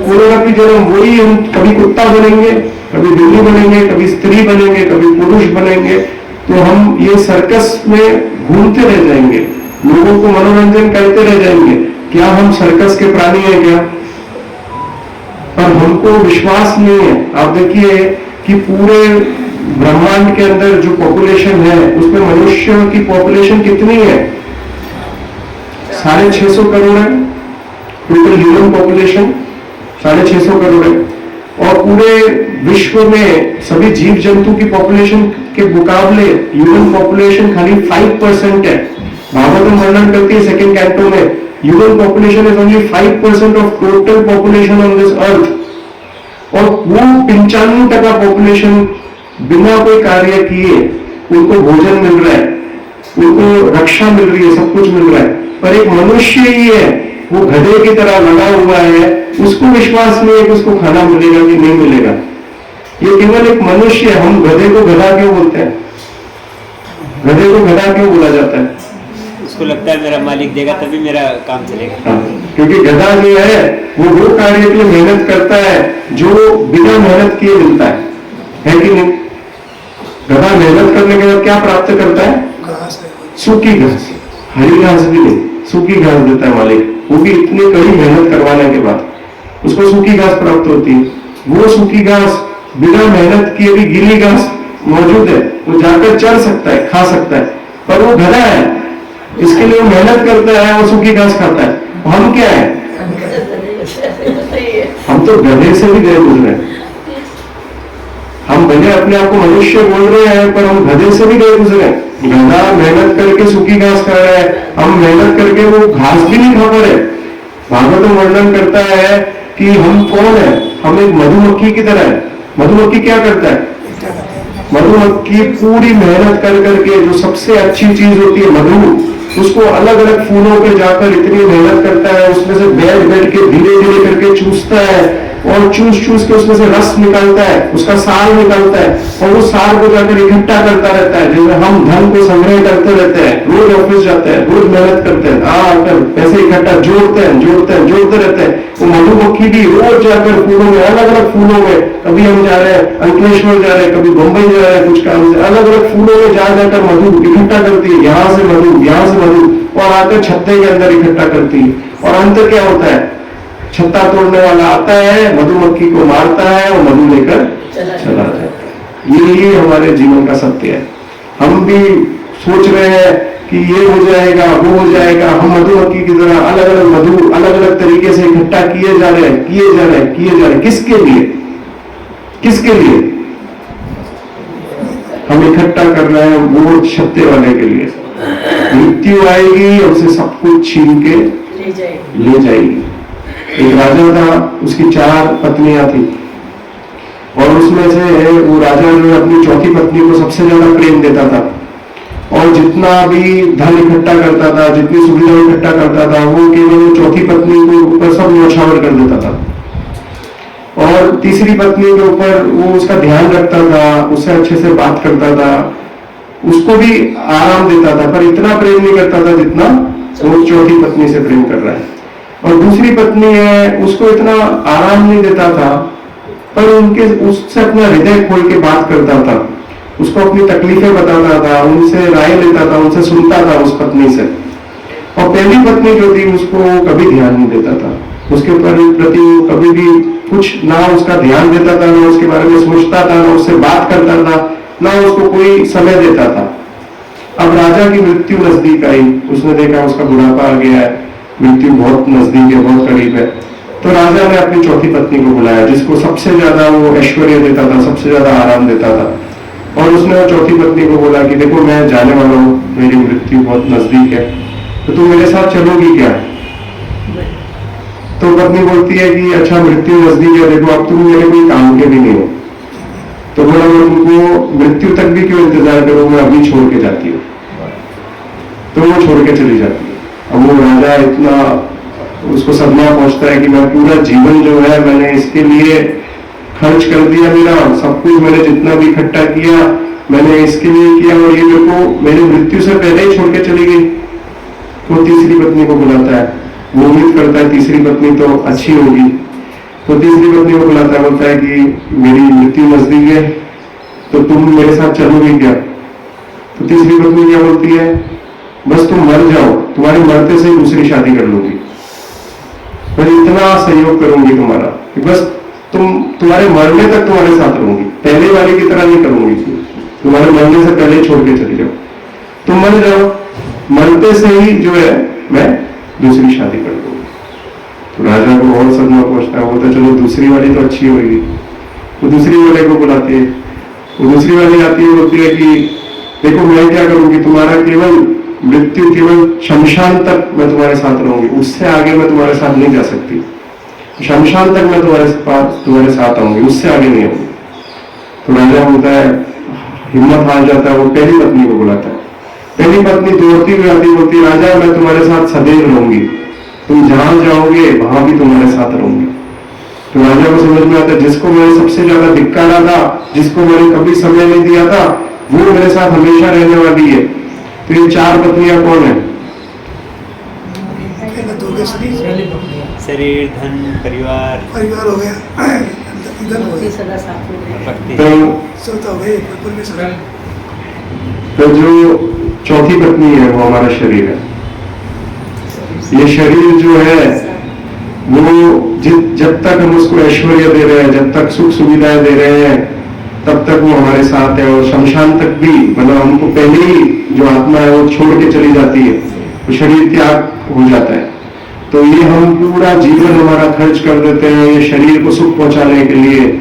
पुनरपि जन्म, वही हम कभी कुत्ता बनेंगे, कभी बिल्ली बनेंगे, कभी स्त्री बनेंगे, कभी पुरुष बनेंगे। तो हम ये सर्कस में घूमते रह जाएंगे, लोगों को मनोरंजन करते रह जाएंगे। क्या हम सर्कस के प्राणी हैं क्या? पर हमको विश्वास नहीं है। आप देखिए कि पूरे ब्रह्मांड के अंदर जो पॉपुलेशन है उसमें मनुष्य की पॉपुलेशन कितनी है, 650 करोड़ है टोटल ह्यूमन पॉपुलेशन, 650 करोड़ है। और पूरे विश्व में सभी जीव जंतु की पॉपुलेशन के मुकाबले ह्यूमन पॉपुलेशन खाली 5% है। भागवतम वर्णन करती है सेकंड कैंटो में, human population is only 5% of total population on this earth. और वो 95% पॉपुलेशन बिना कोई कार्य किए उनको भोजन मिल रहा है, उनको रक्षा मिल रही है, सब कुछ मिल रहा है। पर एक मनुष्य ही है, वो गधे की तरह लगा हुआ है, उसको विश्वास नहीं है कि उसको खाना मिलेगा कि नहीं मिलेगा। ये केवल एक मनुष्य है। हम गधे को गधा क्यों बोलते हैं, गधे को गधा क्यों बोला जाता है? उसको लगता है मेरा मालिक देगा तभी मेरा काम चलेगा। क्योंकि गधा जो है वो कार्य के लिए मेहनत करता है जो बिना मेहनत किए मिलता है कि नहीं? गधा मेहनत करने के बाद क्या प्राप्त करता है? सूखी घास, हरी घास भी नहीं, सूखी घास देता है मालिक, वो भी इतनी कड़ी मेहनत करवाने के बाद उसको सूखी घास प्राप्त होती है। वो सूखी घास बिना मेहनत किए भी गीली घास मौजूद है, वो जाकर चर सकता है, खा सकता है, पर वो गधा है, इसके लिए वो मेहनत करता है, वो सूखी घास खाता है। हम क्या है? हम तो गधे से भी गए गुजरे। हम भले अपने आप को मनुष्य बोल रहे हैं, पर हम गधे से भी गए गुजरे। गधा मेहनत करके सूखी घास खा रहा है, हम मेहनत करके वो घास भी नहीं खा पा रहे। भागवत वर्णन करता है कि हम कौन है, हम एक मधुमक्खी की तरह है। मधुमक्खी क्या करता है? मधुमक्खी पूरी मेहनत कर करके जो सबसे अच्छी चीज होती है मधु, उसको अलग अलग फूलों पे जाकर इतनी मेहनत करता है, उसमें से बैठ बैठ के धीरे धीरे करके चूसता है और चूस चूस के उसमें से रस निकालता है, उसका सार निकालता है और उस सार को जाकर इकट्ठा करता रहता है। जैसे हम धन को संग्रह करते रहते हैं, रोज ऑफिस जाते हैं, रोज मेहनत करते हैं, आकर पैसे इकट्ठा जोड़ते हैं जोड़ते रहते हैं। वो मधुमक्खी भी रोज जाकर फूलों में, अलग अलग फूलों में, कभी हम जा रहे हैं अंकलेश्वर जा रहे हैं, कभी बम्बई जा रहे हैं कुछ काम से, अलग अलग फूलों में जा जाकर मधु इकट्ठा करती है, यहाँ से मधु और आकर छत्ते के अंदर इकट्ठा करती है। और अंत क्या होता है? छत्ता तोड़ने वाला आता है, मधुमक्खी को मारता है और मधु लेकर चला जाता है। ये हमारे जीवन का सत्य है। हम भी सोच रहे हैं कि ये हो जाएगा, वो हो जाएगा। हम मधुमक्खी की तरह अलग अलग मधु अलग अलग तरीके से इकट्ठा किए जा रहे हैं। किसके लिए हम इकट्ठा कर रहे हैं? वो छत्ते वाले के लिए। मृत्यु आएगी, हमसे सब कुछ छीन के ले जाएगी। एक राजा था, उसकी 4 पत्नियां थी और उसमें से वो राजा जो अपनी चौथी पत्नी को सबसे ज्यादा प्रेम देता था और जितना भी धन इकट्ठा करता था, जितनी सुविधा इकट्ठा करता था, वो केवल चौथी पत्नी के ऊपर सब न्यौछावर कर देता था। और तीसरी पत्नी के ऊपर वो उसका ध्यान रखता था, उससे अच्छे से बात करता था, उसको भी आराम देता था, पर इतना प्रेम नहीं करता था जितना वो चौथी पत्नी से प्रेम कर रहा है। और दूसरी पत्नी है, उसको इतना आराम नहीं देता था, पर उससे अपना हृदय खोल के बात करता था, उसको अपनी तकलीफें बताता था, उनसे राय लेता था, उनसे सुनता था उस पत्नी से। और पहली पत्नी जो थी उसको कभी ध्यान नहीं देता था, उसके प्रति कभी भी कुछ ना उसका ध्यान देता था, ना उसके बारे में सोचता था, ना उससे बात करता था, ना उसको कोई समय देता था। अब राजा की मृत्यु नजदीक आई, उसने देखा उसका बुढ़ापा आ गया है, मृत्यु बहुत नजदीक है, बहुत करीब है। तो राजा ने अपनी चौथी पत्नी को बुलाया, जिसको सबसे ज्यादा वो ऐश्वर्य देता था, सबसे ज्यादा आराम देता था, और उसने वो चौथी पत्नी को बोला कि देखो मैं जाने वाला हूँ, मेरी मृत्यु बहुत नजदीक है, तो तुम मेरे साथ चलोगी क्या? तो पत्नी बोलती है कि अच्छा मृत्यु नजदीक है, देखो अब तुम मेरे कोई काम के भी नहीं हो, तो बोला मैं तुमको मृत्यु तक भी क्यों इंतजार करूं, मैं अभी छोड़ के जाती हूँ। तो वो छोड़ के चली जाती है। अब वो राजा इतना उसको सदमा पहुंचता है कि मैं पूरा जीवन जो है मैंने इसके लिए खर्च कर दिया, मेरा सब कुछ मैंने जितना भी इकट्ठा किया मैंने इसके लिए किया, और ये मेरे को मेरी मृत्यु से पहले ही छोड़ के चली गई। तो तीसरी पत्नी को बुलाता है, वो उम्मीद करता है तीसरी पत्नी तो अच्छी होगी, तो तीसरी पत्नी को बुलाता है, बोलता है कि मेरी मृत्यु नजदीक है, तो तुम मेरे साथ चलोगी क्या? तो तीसरी पत्नी क्या बोलती है, बस तुम मर जाओ, तुम्हारे मरते से ही दूसरी शादी कर लूंगी, मैं इतना सहयोग करूंगी तुम्हारा कि बस तुम्हारे मरने तक तुम्हारे साथ रहूंगी, पहले वाले की तरह नहीं करूंगी, तुम्हारे मरने से पहले छोड़ के चली जाओ, तुम मर जाओ, मरते से ही जो है मैं दूसरी शादी कर दूंगी। तो राजा को और सदमा पहुंचता है, वो तो चलो दूसरी वाली तो अच्छी होगी। वो दूसरी वाले को बुलाती है, वो दूसरी वाली आती है, बोलती है कि देखो मैं क्या करूंगी, तुम्हारा केवल मृत्यु, केवल शमशान तक मैं तुम्हारे साथ रहूंगी, उससे आगे मैं तुम्हारे साथ नहीं जा सकती, शमशान तक मैं तुम्हारे साथ आऊंगी, उससे आगे नहीं आऊंगी। तो राजा बोलता है, हिम्मत हार जाता है, वो पहली पत्नी को बुलाता है। पहली पत्नी दौड़ती हुई आती, बोलती है राजा मैं तुम्हारे साथ सदैव रहूंगी, तुम जहां जाओगे वहां भी तुम्हारे साथ रहूंगी। तो राजा को समझ में आता है, जिसको मैंने सबसे ज्यादा धिक्कारा था, जिसको मैंने कभी समय नहीं दिया था, वो मेरे साथ हमेशा रहने वाली है। तो ये 4 पत्नियां कौन है? शरीर, धन, परिवार हो गया, इधर हो गया, सदा साथ में भक्ति। सब हो गए, परमेश्वर। तो जो चौथी पत्नी है वो हमारा शरीर है। ये शरीर जो है वो जब तक हम उसको ऐश्वर्य दे रहे हैं, जब तक सुख सुविधाएं दे रहे हैं, तब तक वो हमारे साथ है, और शमशान तक भी, मतलब हमको पहले ही जो आत्मा है वो छोड़ के चली जाती है, तो शरीर त्याग हो जाता है। तो ये हम पूरा जीवन हमारा खर्च कर देते हैं ये शरीर को सुख पहुंचाने के लिए,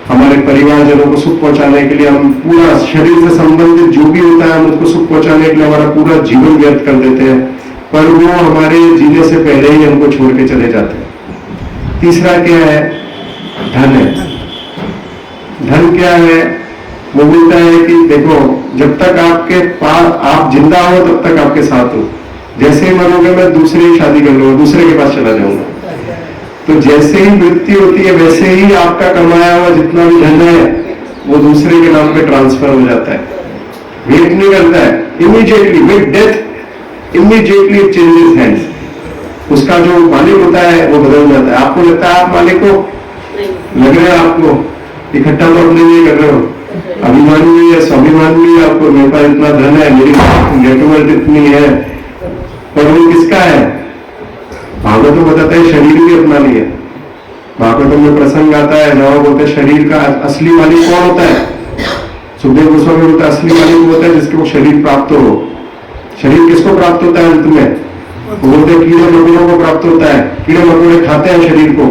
हमारे परिवारजनों को सुख पहुंचाने के लिए। हम पूरा शरीर से संबंधित जो भी होता है हम उसको सुख पहुंचाने के लिए हमारा पूरा जीवन व्यर्थ कर देते हैं, पर वो हमारे जीने से पहले ही हमको छोड़ के चले जाते हैं। तीसरा क्या है? धन है। धन क्या है? वो बोलता है कि देखो, जब तक आपके पास आप जिंदा हो तब तक आपके साथ हो, जैसे ही मरोगे मैं दूसरे ही शादी कर लूंगा, दूसरे के पास चला जाऊंगा। तो जैसे ही मृत्यु होती है वैसे ही आपका कमाया हुआ जितना भी धन है वो दूसरे के नाम पे ट्रांसफर हो जाता है, वेट नहीं करता है, immediately with death immediately it changes hands. उसका जो मालिक होता है वो बदल जाता है। आपको लगता है आप मालिक हो, लग रहा है आपको, इकट्ठा तो अपने लिए कर रहे हो, अभिमान भी है, स्वाभिमान भी है आपको, मेरे पास इतना धन है, मेरी नेटवर्थ इतनी है, पर वो किसका है? भागवत बताता है शरीर भी अपना नहीं है। भागवत में प्रसंग आता है जहां बोलते हैं शरीर का असली मालिक कौन होता है? सुखदेव गोस्वामी बोलता है असली मालिक होता है जिसको शरीर प्राप्त हो। शरीर किसको प्राप्त होता है? अंत में वो बोलते हैं कीड़े मकोड़ों को प्राप्त होता है, कीड़े मकोड़े खाते हैं शरीर को,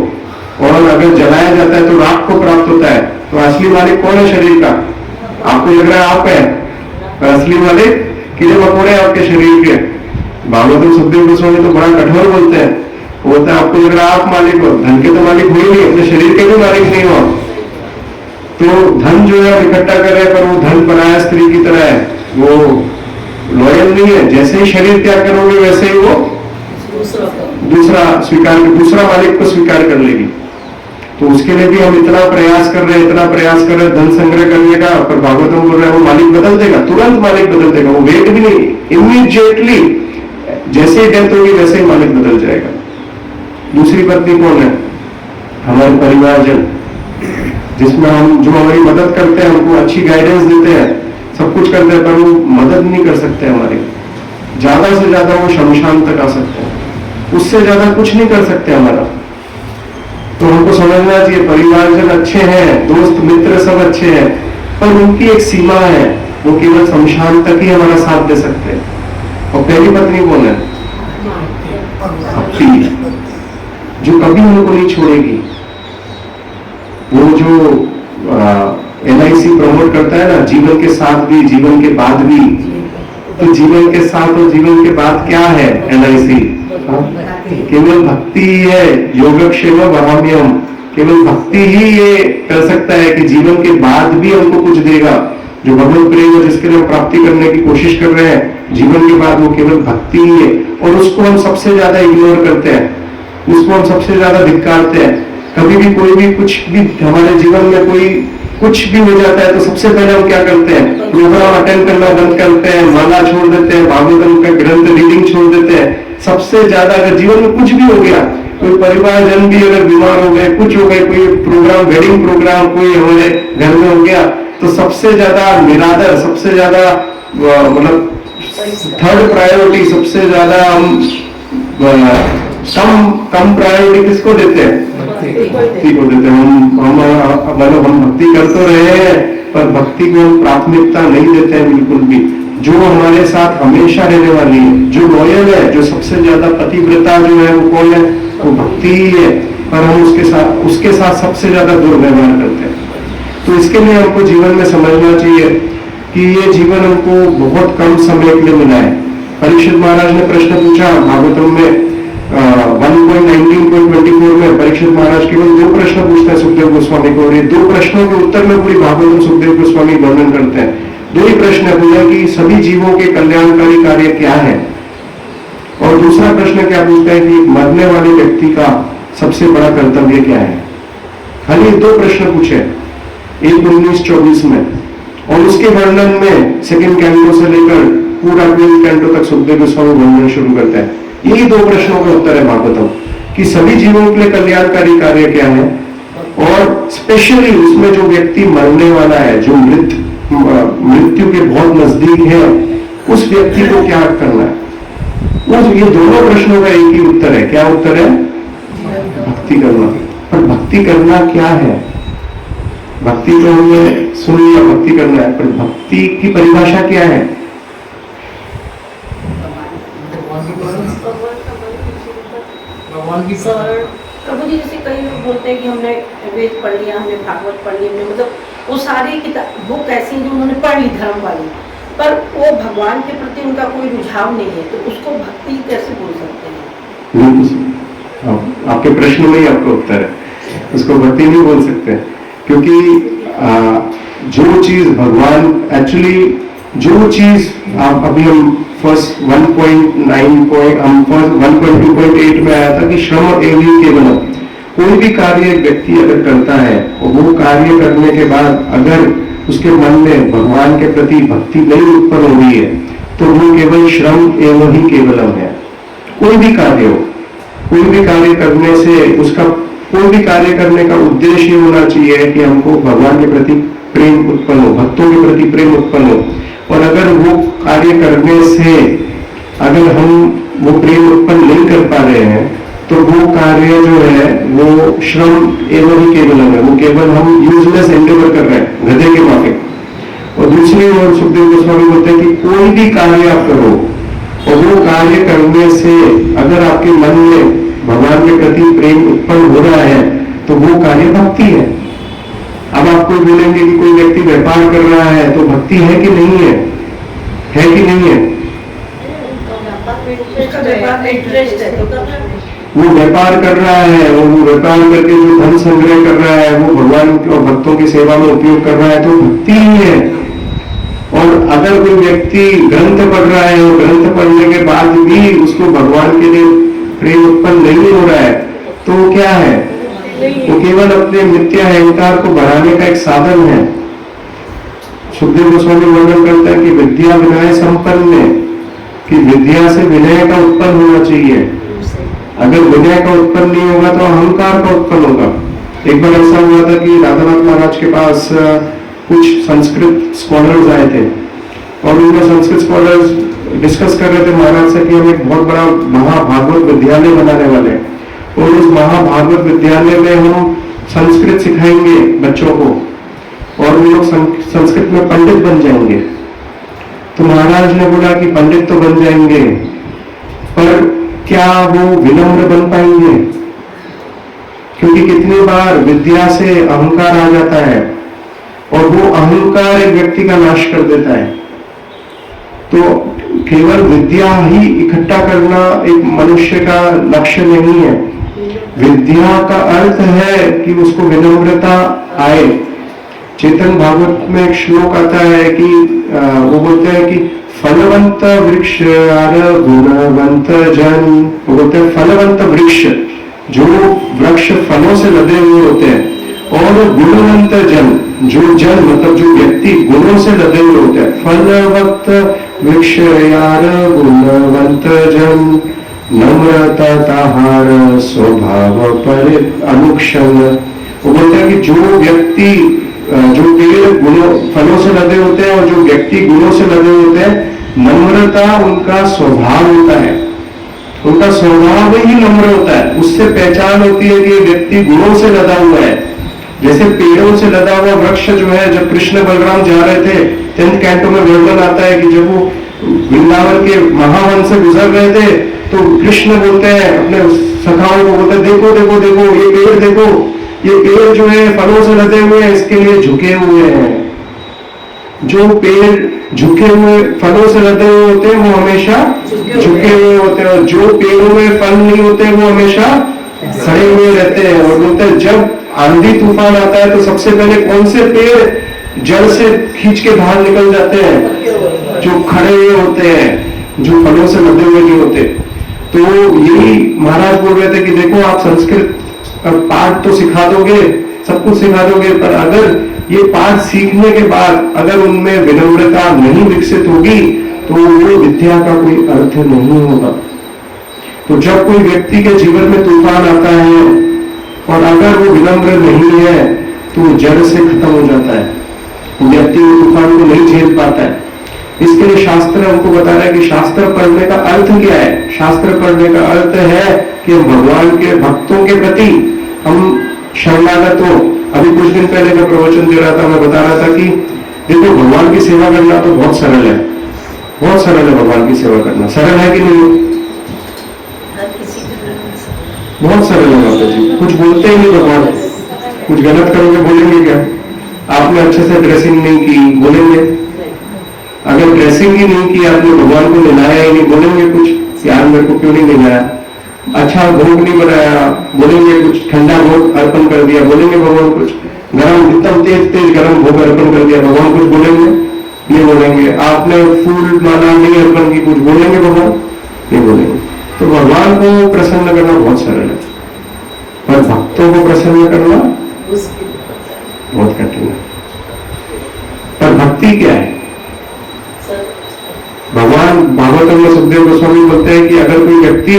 और अगर जलाया जाता है तो राख को प्राप्त होता है। तो असली मालिक कौन है शरीर का? आपको लग रहा है आप है, पर असली मालिक कीड़े मकोड़े आपके शरीर के। भागवत में सुखदेव गोस्वामी तो बड़ा कठोर बोलते हैं, बोलता है आपको लग रहा है आप मालिक हो, धन के तो मालिक हो ही नहीं, अपने शरीर के भी मालिक नहीं हो। तो धन जो है इकट्ठा कर रहे हैं, पर वो धन पराया स्त्री की तरह है, वो लॉयल नहीं है। जैसे ही शरीर त्याग करोगे वैसे ही वो दूसरा मालिक को स्वीकार कर लेगी। तो उसके लिए भी हम इतना प्रयास कर रहे हैं धन संग्रह करने का, पर भागवतम बोल रहे हैं वो मालिक बदल देगा, तुरंत मालिक बदल देगा, वो वेट भी नहीं, इमीडिएटली जैसे ही डेथ होगी वैसे ही मालिक बदल जाएगा। दूसरी पत्नी कौन है? हमारे परिवारजन, जिसमें हम जो हमारी मदद करते हैं, हमको अच्छी गाइडेंस देते हैं, सब कुछ करते हैं, पर वो मदद नहीं कर सकते हमारी। ज्यादा से ज्यादा वो शमशान तक आ सकते हैं, उससे ज्यादा कुछ नहीं कर सकते हमारा। तो हमको समझना चाहिए परिवारजन अच्छे हैं, दोस्त मित्र सब अच्छे हैं, पर उनकी एक सीमा है, वो केवल शमशान तक ही हमारा साथ दे सकते हैं। और पहली पत्नी कौन है? भक्ति, जो कभी उनको नहीं छोड़ेगी। वो जो LIC प्रमोट करता है ना, जीवन के साथ भी जीवन के बाद भी, तो जीवन के साथ और जीवन के बाद क्या है LIC? केवल भक्ति ही है। योगक्षेम वहाम्यम, केवल भक्ति ही ये कर सकता है कि जीवन के बाद भी हमको कुछ देगा। जो भगवत प्रेम है जिसके लिए हम प्राप्ति करने की कोशिश कर रहे हैं, जीवन के बाद वो केवल भक्ति ही है, और उसको हम सबसे ज्यादा इग्नोर करते हैं, उसको हम सबसे ज्यादा धिक्कारते हैं। कभी भी कोई भी कुछ भी हमारे जीवन में कोई कुछ भी हो जाता है तो सबसे पहले हम क्या करते हैं? प्रोग्राम अटेंड करना बंद करते हैं, माला छोड़ देते हैं, भागवतम का ग्रंथ रीडिंग छोड़ देते हैं। सबसे ज्यादा अगर जीवन में कुछ भी हो गया, कोई परिवारजन भी अगर बीमार हो गए, कुछ हो गए, कोई प्रोग्राम, वेडिंग प्रोग्राम कोई हमारे घर में हो गया, तो सबसे ज्यादा निरादर, सबसे ज्यादा मतलब थर्ड प्रायोरिटी, सबसे ज्यादा हम कम प्रायोरिटी किसको देते हैं? भक्ति को देते हैं। हम भक्ति कर तो रहे हैं, पर भक्ति को हम प्राथमिकता नहीं देते हैं बिल्कुल भी। जो हमारे साथ हमेशा रहने वाली है, जो लॉयल है, जो सबसे ज्यादा पतिव्रता जो है वो कौन है? वो भक्ति ही है, पर हम उसके साथ सबसे ज्यादा दुर्व्यवहार करते हैं। तो इसके लिए हमको जीवन में समझना चाहिए कि ये जीवन हमको बहुत कम समय के लिए मिला है। परीक्षित महाराज ने प्रश्न पूछा भागवतम में 1.19.24 में परीक्षित महाराज केवल 2 प्रश्न पूछते हैं सुखदेव गोस्वामी को, और ये 2 प्रश्नों के उत्तर में पूरी भागवतम सुखदेव गोस्वामी वर्णन करते हैं। 2 ही प्रश्न है, बोले कि सभी जीवों के कल्याणकारी कार्य क्या है, और दूसरा प्रश्न क्या पूछता है कि मरने वाले व्यक्ति का सबसे बड़ा कर्तव्य क्या है। खाली 2 प्रश्न पूछे, एक 19-24 में, और उसके वर्णन में 2nd कैंटो से लेकर पूरा 12th कैंटो तक सुखदेव गोस्वामी वर्णन शुरू करते हैं। यही 2 प्रश्नों का उत्तर है भागवतम, कि सभी जीवों के लिए कल्याणकारी कार्य क्या है, और स्पेशली उसमें जो व्यक्ति मरने वाला है, जो मृत्यु के बहुत नजदीक है, उस व्यक्ति को क्या करना है। ये दोनों प्रश्नों का एक ही उत्तर है। क्या उत्तर है? भक्ति करना। पर भक्ति करना क्या है? भक्ति तो हमने सुन लिया, भक्ति करना है, पर भक्ति की परिभाषा क्या है? भगवान की प्रभु जी जैसे कई लोग बोलते हैं कि हमने वेद पढ़ लिया, हमने भागवत पढ़ लिया, हमने मतलब वो सारी किताब बुक ऐसी हैं जो उन्होंने पढ़ ली धर्म वाली, पर वो भगवान के प्रति उनका कोई रुझाव नहीं है, तो उसको भक्ति कैसे बोल सकते हैं? आपके प्रश्न में ही आपका उत्तर है, उसको भक्ति नहीं बोल सकते, क्योंकि जो चीज भगवान एक्चुअली जो चीज आप अभी हम फर्स्ट 1.2.8 में आया था कि श्रम एवं केवलम, कोई भी कार्य एक व्यक्ति अगर करता है और वो कार्य करने के बाद अगर उसके मन में भगवान के प्रति भक्ति नहीं उत्पन्न हुई है तो वो केवल श्रम एवं ही केवलम है। कोई भी कार्य हो, कोई भी कार्य करने से उसका कोई भी कार्य करने का उद्देश्य होना चाहिए कि हमको भगवान के प्रति प्रेम उत्पन्न हो, भक्तों के प्रति प्रेम उत्पन्न हो, और अगर वो कार्य करने से अगर हम वो प्रेम उत्पन्न नहीं कर पा रहे हैं तो वो कार्य जो है वो श्रम एवं ही केवलम है, वो केवल हम यूजलेस एंडेवर कर रहे हैं, गधे के माफिक। और दूसरी ओर सुखदेव गोस्वामी बोलते हैं कि कोई भी कार्य आप करो और वो कार्य करने से अगर आपके मन में भगवान के प्रति प्रेम उत्पन्न हो रहा है तो वो कार्य भक्ति है। अब आपको बोलेंगे कि कोई व्यक्ति व्यापार कर रहा है तो भक्ति है कि नहीं है, है कि नहीं है? वो व्यापार कर रहा है और वो व्यापार करके जो धन संग्रह कर रहा है वो भगवान और भक्तों की सेवा में उपयोग कर रहा है तो भक्ति ही है। और अगर कोई व्यक्ति ग्रंथ पढ़ रहा है और ग्रंथ पढ़ने के बाद भी उसको भगवान के लिए प्रेम उत्पन्न नहीं हो रहा है तो क्या है? वो केवल अपने मिथ्या अहंकार को बढ़ाने का एक साधन है। सुखदेव गोस्वामी वर्णन करता है कि विद्या विनय संपन्न, कि विद्या से विनय का उत्पन्न होना चाहिए। अगर विनय का उत्पन्न नहीं होगा तो अहंकार का उत्पन्न होगा। एक बार ऐसा हुआ था कि राधानाथ महाराज के पास कुछ संस्कृत स्कॉलर्स आए थे और उनमें संस्कृत स्कॉलर्स डिस्कस कर रहे थे महाराज से कि हम एक बहुत बड़ा महाभागवत विद्यालय बनाने वाले हैं और उस महाभागवत विद्यालय में हम संस्कृत सिखाएंगे बच्चों को और वो लोग संस्कृत में पंडित बन जाएंगे। तो महाराज ने बोला कि पंडित तो बन जाएंगे पर क्या वो विनम्र बन पाएंगे? क्योंकि कितनी बार विद्या से अहंकार आ जाता है और वो अहंकार एक व्यक्ति का नाश कर देता है। तो केवल विद्या ही इकट्ठा करना एक मनुष्य का लक्ष्य नहीं है। विद्या का अर्थ है कि उसको विनम्रता आए। चेतन भागवत में एक श्लोक आता है कि वो बोलते हैं कि फलवंत वृक्ष गुणवंत जन, वो बोलते हैं फलवंत वृक्ष, जो वृक्ष फलों से लदे हुए होते हैं, और गुणवंत जन, जो जन मतलब जो व्यक्ति गुणों से लदे हुए होते हैं। फलवंत वृक्ष यार गुणवंत जन, नम्रता ताहार स्वभाव पर अनुक्षण। वो बोलते हैं कि जो व्यक्ति जो पेड़ गुणों फलों से लदे होते हैं और जो व्यक्ति गुणों से लदे होते हैं, नम्रता उनका स्वभाव होता है, उनका स्वभाव ही नम्र होता है। उससे पहचान होती है कि व्यक्ति गुणों से लदा हुआ है। जैसे पेड़ों से लदा हुआ वृक्ष जो है, जब कृष्ण बलराम जा रहे थे 10th कैंटो में वर्णन आता है कि जब वो वृंदावन के महावन से गुजर रहे थे तो कृष्ण बोलते हैं अपने सखाओं को, बोलते हैं देखो देखो देखो ये पेड़ देखो, ये पेड़ जो है फलों से लदे हुए हैं, इसके लिए झुके हुए हैं। जो पेड़ झुके हुए फलों से लदे हुए होते हैं वो हमेशा झुके हुए होते हैं, और जो पेड़ों में फल नहीं होते वो हमेशा खड़े हुए रहते हैं। और बोलते हैं जब आंधी तूफान आता है तो सबसे पहले कौन से पेड़ जड़ से खींच के बाहर निकल जाते हैं? जो खड़े हुए होते हैं, जो फलों से लदे हुए नहीं होते। तो यही महाराज बोल रहे थे कि देखो आप संस्कृत पाठ तो सिखा दोगे, सब कुछ सिखा दोगे, पर अगर ये पाठ सीखने के बाद अगर उनमें विनम्रता नहीं विकसित होगी तो वो विद्या का कोई अर्थ नहीं होगा। तो जब कोई व्यक्ति के जीवन में तूफान आता है और अगर वो विनम्र नहीं है तो जड़ से खत्म हो जाता है, व्यक्ति वो तूफान को नहीं झेल पाता है। इसके लिए शास्त्र हमको बता रहा है कि शास्त्र पढ़ने का अर्थ क्या है। शास्त्र पढ़ने का अर्थ है कि भगवान के भक्तों के प्रति हम शरणागत हो, अभी कुछ दिन पहले मैं प्रवचन दे रहा था, मैं बता रहा था कि देखो भगवान की सेवा करना तो बहुत सरल है, बहुत सरल है भगवान की सेवा करना। सरल है कि नहीं? हर किसी के लिए बहुत सरल है माता जी, कुछ बोलते ही नहीं भगवान। कुछ गलत करोगे बोलेंगे क्या? आपने अच्छे से ड्रेसिंग नहीं की बोलेंगे? अगर ड्रेसिंग ही नहीं की आपने, भगवान को मिलाया ही नहीं, बोलेंगे कुछ? यार मेरे को क्यों नहीं मिलाया? अच्छा भोग नहीं बनाया, बोलेंगे कुछ? ठंडा भोग अर्पण कर दिया, बोलेंगे भगवान कुछ? गरम, एकदम तेज तेज गरम भोग अर्पण कर दिया, भगवान कुछ बोलेंगे? नहीं बोलेंगे। आपने फूल माला नहीं अर्पण की, कुछ बोलेंगे भगवान? नहीं बोलेंगे। तो भगवान को प्रसन्न करना बहुत सरल है, पर भक्तों को प्रसन्न करना बहुत कठिन है। पर भक्ति क्या है? भगवान भागवतम में सुखदेव गोस्वामी बोलते हैं कि अगर कोई व्यक्ति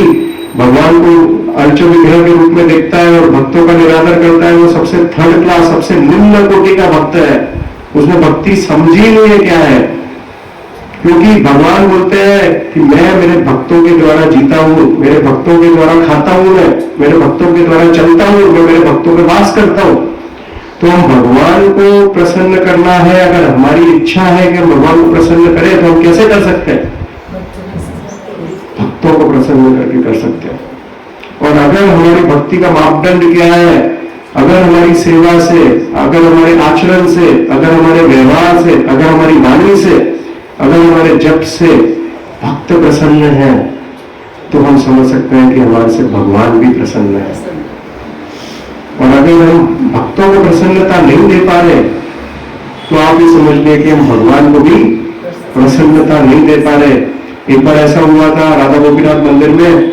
भगवान को अर्च विग्रह के रूप में देखता है और भक्तों का निरादर करता है, वो सबसे थर्ड क्लास, सबसे निम्न कोटि का भक्त है। उसने भक्ति समझी नहीं है क्या है, क्योंकि भगवान बोलते हैं कि मैं मेरे भक्तों के द्वारा जीता हूं, मेरे भक्तों के द्वारा खाता हूं, मैं मेरे भक्तों के द्वारा चलता हूं, मैं मेरे भक्तों में वास करता हूं। तो हम भगवान को प्रसन्न करना है, अगर हमारी इच्छा है कि हम भगवान को प्रसन्न करें, तो हम कैसे कर सकते हैं? भक्तों को प्रसन्न करके कर सकते हैं। और अगर हमारी भक्ति का मापदंड क्या है, अगर हमारी सेवा से, अगर हमारे आचरण से, अगर हमारे व्यवहार से, अगर हमारी वाणी से, अगर हमारे जप से भक्त प्रसन्न है, तो हम समझ सकते हैं कि हमारे से भगवान भी प्रसन्न है। और अगर हम भक्तों को प्रसन्नता नहीं दे पा रहे, तो आप ये समझ लें कि हम भगवान को भी प्रसन्नता नहीं दे पा रहे। एक बार ऐसा हुआ था राधा गोपीनाथ मंदिर में,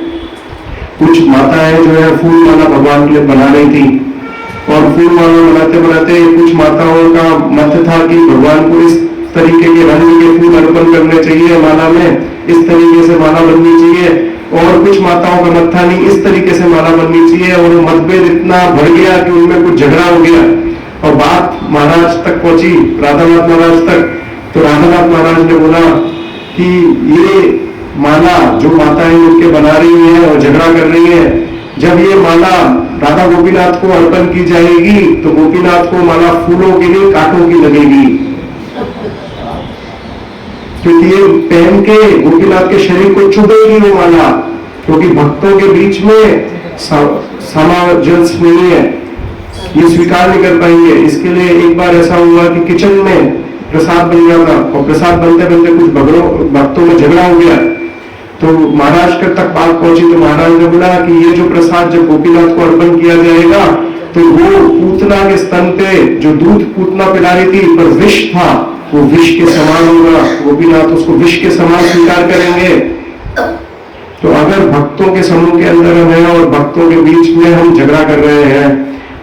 कुछ माताएं जो है फूल माला भगवान के लिए बना रही थी, और फूल माला बनाते बनाते कुछ माताओं का मत था कि भगवान को इस तरीके के रंग के फूल अर्पण करने चाहिए माला में, इस तरीके से माला बननी चाहिए, और कुछ माताओं का मत था नहीं, इस तरीके से माला बननी चाहिए। और वो मतभेद इतना बढ़ गया कि उनमें कुछ झगड़ा हो गया, और बात महाराज तक पहुंची, राधानाथ महाराज तक। तो राधानाथ महाराज ने बोला कि ये माला जो माताएं मिलकर बना रही हैं और झगड़ा कर रही हैं, जब ये माला राधा गोपीनाथ को अर्पण की जाएगी तो गोपीनाथ को माला फूलों की नहीं कांटों की लगेगी, क्योंकि ये पहन के गोपीनाथ के शरीर को चुभेगी वो माला, क्योंकि भक्तों के बीच में सामंजस्य नहीं है, ये स्वीकार नहीं कर पाएंगे। इसके लिए एक बार ऐसा हुआ कि किचन में प्रसाद बन गया था, और प्रसाद बनते बनते कुछ भक्तों में झगड़ा हो गया। तो महाराज तक बात पहुंची, तो महाराज ने बोला कि ये जो प्रसाद जब गोपीनाथ को अर्पण किया जाएगा, तो वो पूतना के स्तन पे जो दूध पूतना पिला रही थी, पर विष था, वो विष के समान होगा, गोपीनाथ उसको विष के समान स्वीकार करेंगे। तो अगर भक्तों के समूह के अंदर हम हैं और भक्तों के बीच में हम झगड़ा कर रहे हैं,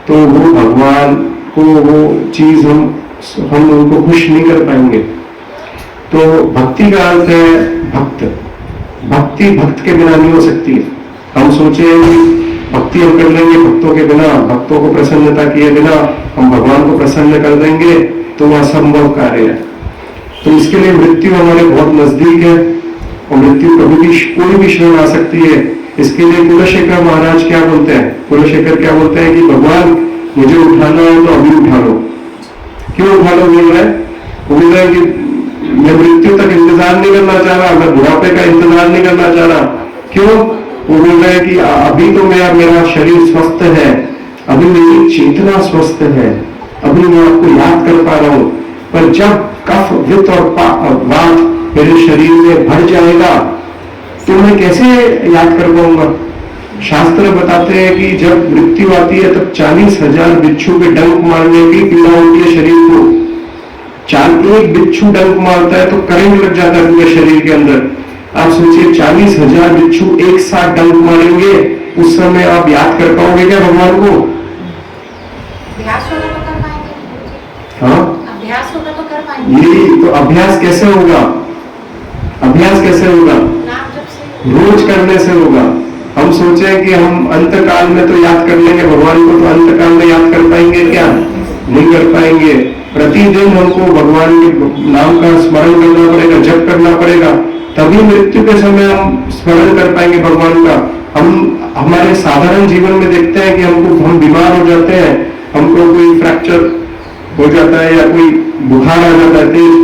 तो वो भगवान को वो चीज हम उनको खुश नहीं कर पाएंगे। तो भक्ति का अर्थ है भक्त। भक्ति भक्त के बिना नहीं हो सकती है। हम सोचे कि भक्ति हम कर लेंगे भक्तों के बिना, भक्तों को प्रसन्नता किए बिना हम भगवान को प्रसन्न कर देंगे, तो वह असंभव कार्य है। तो इसके लिए मृत्यु हमारे बहुत नजदीक है, और मृत्यु कभी भी कोई भी क्षण आ सकती है। इसके लिए कुलशेखर महाराज क्या बोलते हैं? कुलशेखर क्या बोलते हैं कि भगवान मुझे उठाना है तो अभी उठा लो। क्यों उठा लो बोल रहे? वो बोल रहे हैं कि मैं मृत्यु तक इंतजार नहीं करना चाह रहा, मैं बुढ़ापे का इंतजार नहीं करना चाह रहा। क्यों? वो बोल रहे हैं कि अभी तो मेरा शरीर स्वस्थ है, अभी मेरी चेतना स्वस्थ है, अभी मैं आपको याद कर पा रहा हूं, पर जब कफ वित्त और वात मेरे शरीर में भर जाएगा तो मैं कैसे याद कर पाऊंगा? शास्त्र बताते हैं कि जब मृत्यु आती है तब 40,000 बिच्छू के डंक मारने की पीड़ा होती है शरीर को। एक बिच्छू डंक मारता है तो करंट लग जाता है पूरे शरीर के अंदर। आप सोचिए 40,000 बिच्छू एक साथ डंक मारेंगे, उस समय आप याद कर पाओगे क्या भगवान को? अभ्यास होगा तो कर पाएंगे। हाँ, अभ्यास होगा तो कर पाएंगे। ये तो अभ्यास कैसे होगा? अभ्यास कैसे होगा? नाम जप से रोज करने से होगा। हम सोचे कि हम अंतकाल में तो याद कर लेंगे भगवान को, तो अंतकाल में याद कर पाएंगे क्या? नहीं कर पाएंगे। प्रतिदिन हमको भगवान के नाम का स्मरण करना पड़ेगा, जप करना पड़ेगा, तभी मृत्यु के समय हम स्मरण कर पाएंगे भगवान का। हम हमारे साधारण जीवन में देखते हैं कि हम बीमार हो जाते हैं, हमको कोई फ्रैक्चर हो जाता है या कोई बुखार आ जाता है तेज,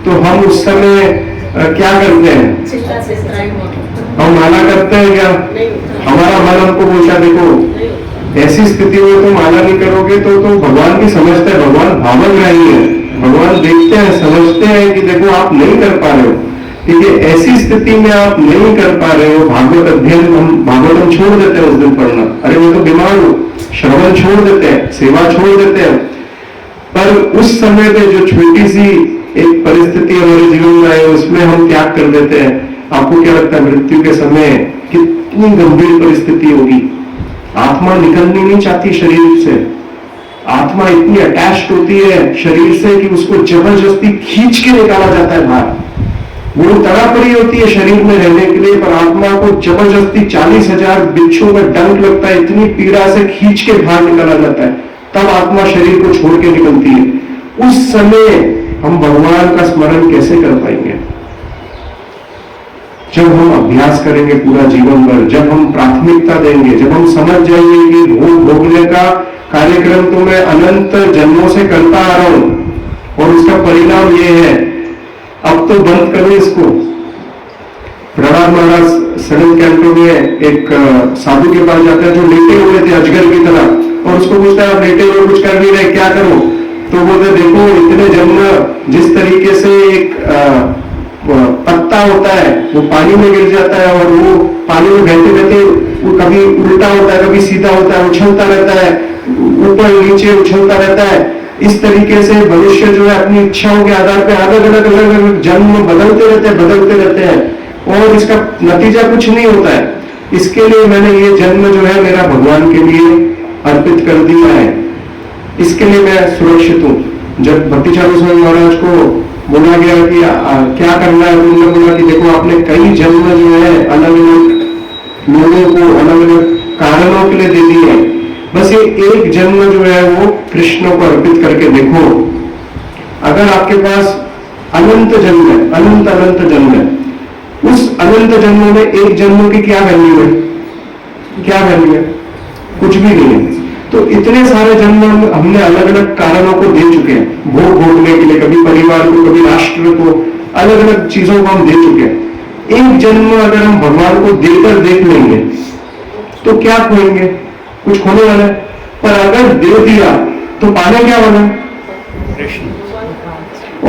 तो हम उस समय क्या करते हैं? चिंता से त्राही होता हम माला करते हैं क्या? नहीं होता, हमारा मन हमको बोलता देखो नहीं होता। ऐसी स्थिति में तुम माला नहीं करोगे तो भगवान भी समझते हैं, भगवान भावक नहीं है, भगवान देखते हैं, समझते हैं कि देखो आप नहीं कर पा रहे हो, ठीक है, ऐसी स्थिति में आप नहीं कर पा रहे हो, भागवत अध्ययन हम भागवतम छोड़ देते हैं उस दिन पढ़ना, अरे मैं तो बीमार हूं, श्रवण छोड़ देते हैं, सेवा छोड़ देते हैं। पर उस समय पे जो छोटी सी एक परिस्थिति हमारे जीवन में आए उसमें हम त्याग कर देते हैं। आपको क्या लगता है मृत्यु के समय कितनी गंभीर परिस्थिति होगी? आत्मा निकलनी नहीं चाहती शरीर से, आत्मा इतनी अटैच्ड होती है शरीर से कि उसको जबरदस्ती खींच के निकाला जाता है बाहर। वो तड़ापड़ी होती है शरीर में रहने के लिए, पर आत्मा को जबरदस्ती 40,000 बिच्छू में डंक लगता है, इतनी पीड़ा से खींच के बाहर निकाला जाता है, तब आत्मा शरीर को छोड़ के निकलती है। उस समय हम भगवान का स्मरण कैसे कर पाएंगे? जब हम अभ्यास करेंगे पूरा जीवन भर, जब हम प्राथमिकता देंगे, जब हम समझ जाएंगे कि भोग भोगने का कार्यक्रम तो मैं अनंत जन्मों से करता आ रहा हूं और उसका परिणाम ये है, अब तो बंद करो इसको। प्रहलाद महाराज सडन कैंटो में एक साधु के पास जाते हैं जो लेटे हुए थे अजगर की तरह, और उसको पूछता है आप लेटे हुए कुछ कर नहीं रहे, क्या करो? तो बोलते देखो इतने जन्म जिस तरीके से एक पत्ता होता है वो पानी में गिर जाता है और वो पानी में बहते बहते वो कभी उल्टा होता है, कभी सीधा होता है, उछलता रहता है, ऊपर नीचे उछलता रहता है। इस तरीके से मनुष्य जो है अपनी इच्छाओं के आधार पर अलग अलग जन्म बदलते रहते हैं और इसका नतीजा कुछ नहीं होता है। इसके लिए मैंने ये जन्म जो है मेरा भगवान के लिए अर्पित कर दिया है, इसके लिए मैं सुरक्षित हूँ। जब भक्ति चारू स्वामी महाराज को बोला गया कि क्या करना है, उन्होंने बोला कि देखो आपने कई जन्म जो है अलग अलग लोगों को अलग अलग कारणों के लिए दे दिए हैं, बस ये एक जन्म जो है वो कृष्ण को अर्पित करके देखो। अगर आपके पास अनंत जन्म है, अनंत जन्म है, उस अनंत जन्म में एक जन्म की क्या वैल्यू है? क्या वैल्यू है? कुछ भी नहीं है। तो इतने सारे जन्म हमने अलग अलग कारणों को दे चुके हैं, भोग भोगने के लिए, कभी परिवार को, कभी राष्ट्र को, अलग अलग चीजों को हम दे चुके हैं। एक जन्म अगर हम भगवान को देकर देख लेंगे तो क्या खोएंगे? कुछ खोने वाला है। पर अगर दे दिया तो पाने क्या वाला?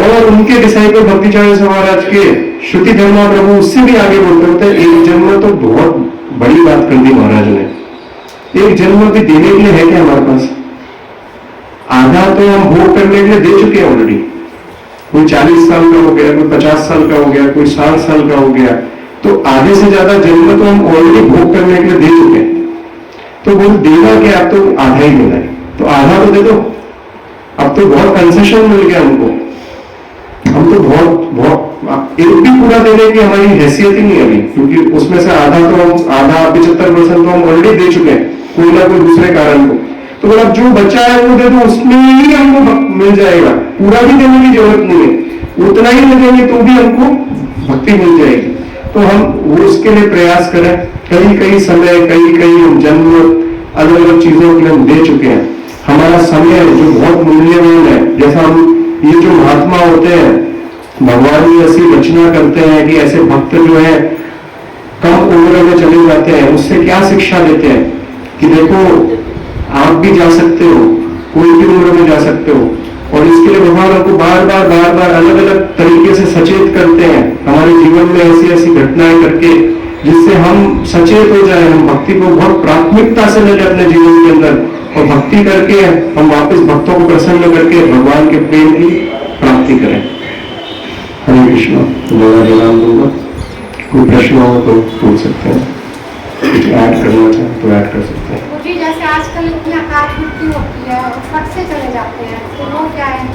और उनके डिसाइपल भक्ति चारू महाराज के श्रुति धर्मा प्रभु उससे भी आगे बोलते होते हैं, एक जन्म तो बहुत बड़ी बात कर दी महाराज ने। एक जन्म भी देने के लिए है क्या हमारे पास? आधा तो हम भोग करने के लिए दे चुके हैं ऑलरेडी। कोई 40 साल का हो गया, कोई 50 साल का हो गया, कोई 60 साल का हो गया, तो आधे से ज्यादा जन्म तो हम ऑलरेडी भोग करने के लिए दे चुके हैं। तो वो देना क्या, अब तो आधा ही देना है, तो आधा तो दे दो। अब तो बहुत कंसेशन मिल गया हमको, हम तो बहुत एक भी पूरा देने की हमारी हैसियत ही नहीं है अभी, क्योंकि उसमें से आधा तो हम आधा 75% तो हम ऑलरेडी दे चुके हैं कोई ना कोई दूसरे कारण को। तो अगर जो बचा है वो दे दो, उसमें ही हमको मिल जाएगा, पूरा भी देने की जरूरत नहीं है, उतना ही लगेंगे तो भी हमको भक्ति मिल जाएगी। तो हम वो उसके लिए प्रयास करें। कई समय कई जन्म अलग अलग चीजों के लिए हम दे चुके हैं। हमारा समय जो बहुत मूल्यवान है, जैसा हम ये जो महात्मा होते हैं भगवान ने ऐसी रचना करते हैं कि ऐसे भक्त जो है कम उम्र में चले जाते हैं, उससे क्या शिक्षा देते हैं कि देखो आप भी जा सकते हो, कोई भी उम्र में जा सकते हो। और इसके लिए भगवान हमको बार बार अलग अलग तरीके से सचेत करते हैं हमारे जीवन में ऐसी घटनाएं करके, जिससे हम सचेत हो जाए, हम भक्ति को बहुत प्राथमिकता से लेकर अपने जीवन के अंदर, और भक्ति करके हम वापस भक्तों को प्रसन्न करके भगवान के प्रेम की प्राप्ति करें। हरे कृष्ण। नाम दूंगा, कोई प्रश्न हो तो पूछ सकते हैं, कुछ ऐड करना चाहे तो ऐड कर सकते हैं। जी जैसे आजकल इतनी अकाल मृत्यु होती है और फट से चले जाते हैं, तो वो क्या है?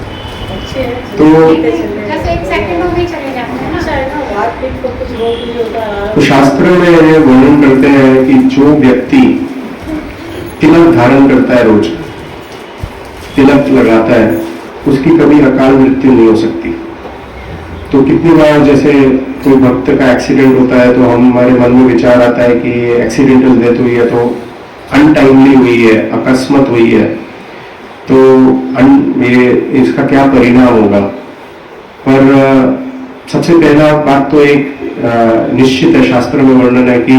अच्छे तो जैसे एक सेकंड में चले जाते हैं ना, कुछ रोग नहीं होता। तो शास्त्र में ये वर्णन करते हैं कि जो व्यक्ति तिलक धारण करता है, रोज तिलक लगाता है, उसकी कभी अकाल मृत्यु नहीं हो सकती। तो कितनी बार जैसे कोई भक्त का एक्सीडेंट होता है तो हमारे मन में विचार आता है कि एक्सीडेंटल डेथ हुई है, तो अनटाइमली हुई है, अकस्मात हुई है। तो ये इसका क्या परिणाम होगा। पर सबसे पहला बात तो एक निश्चित है, शास्त्र में वर्णन है कि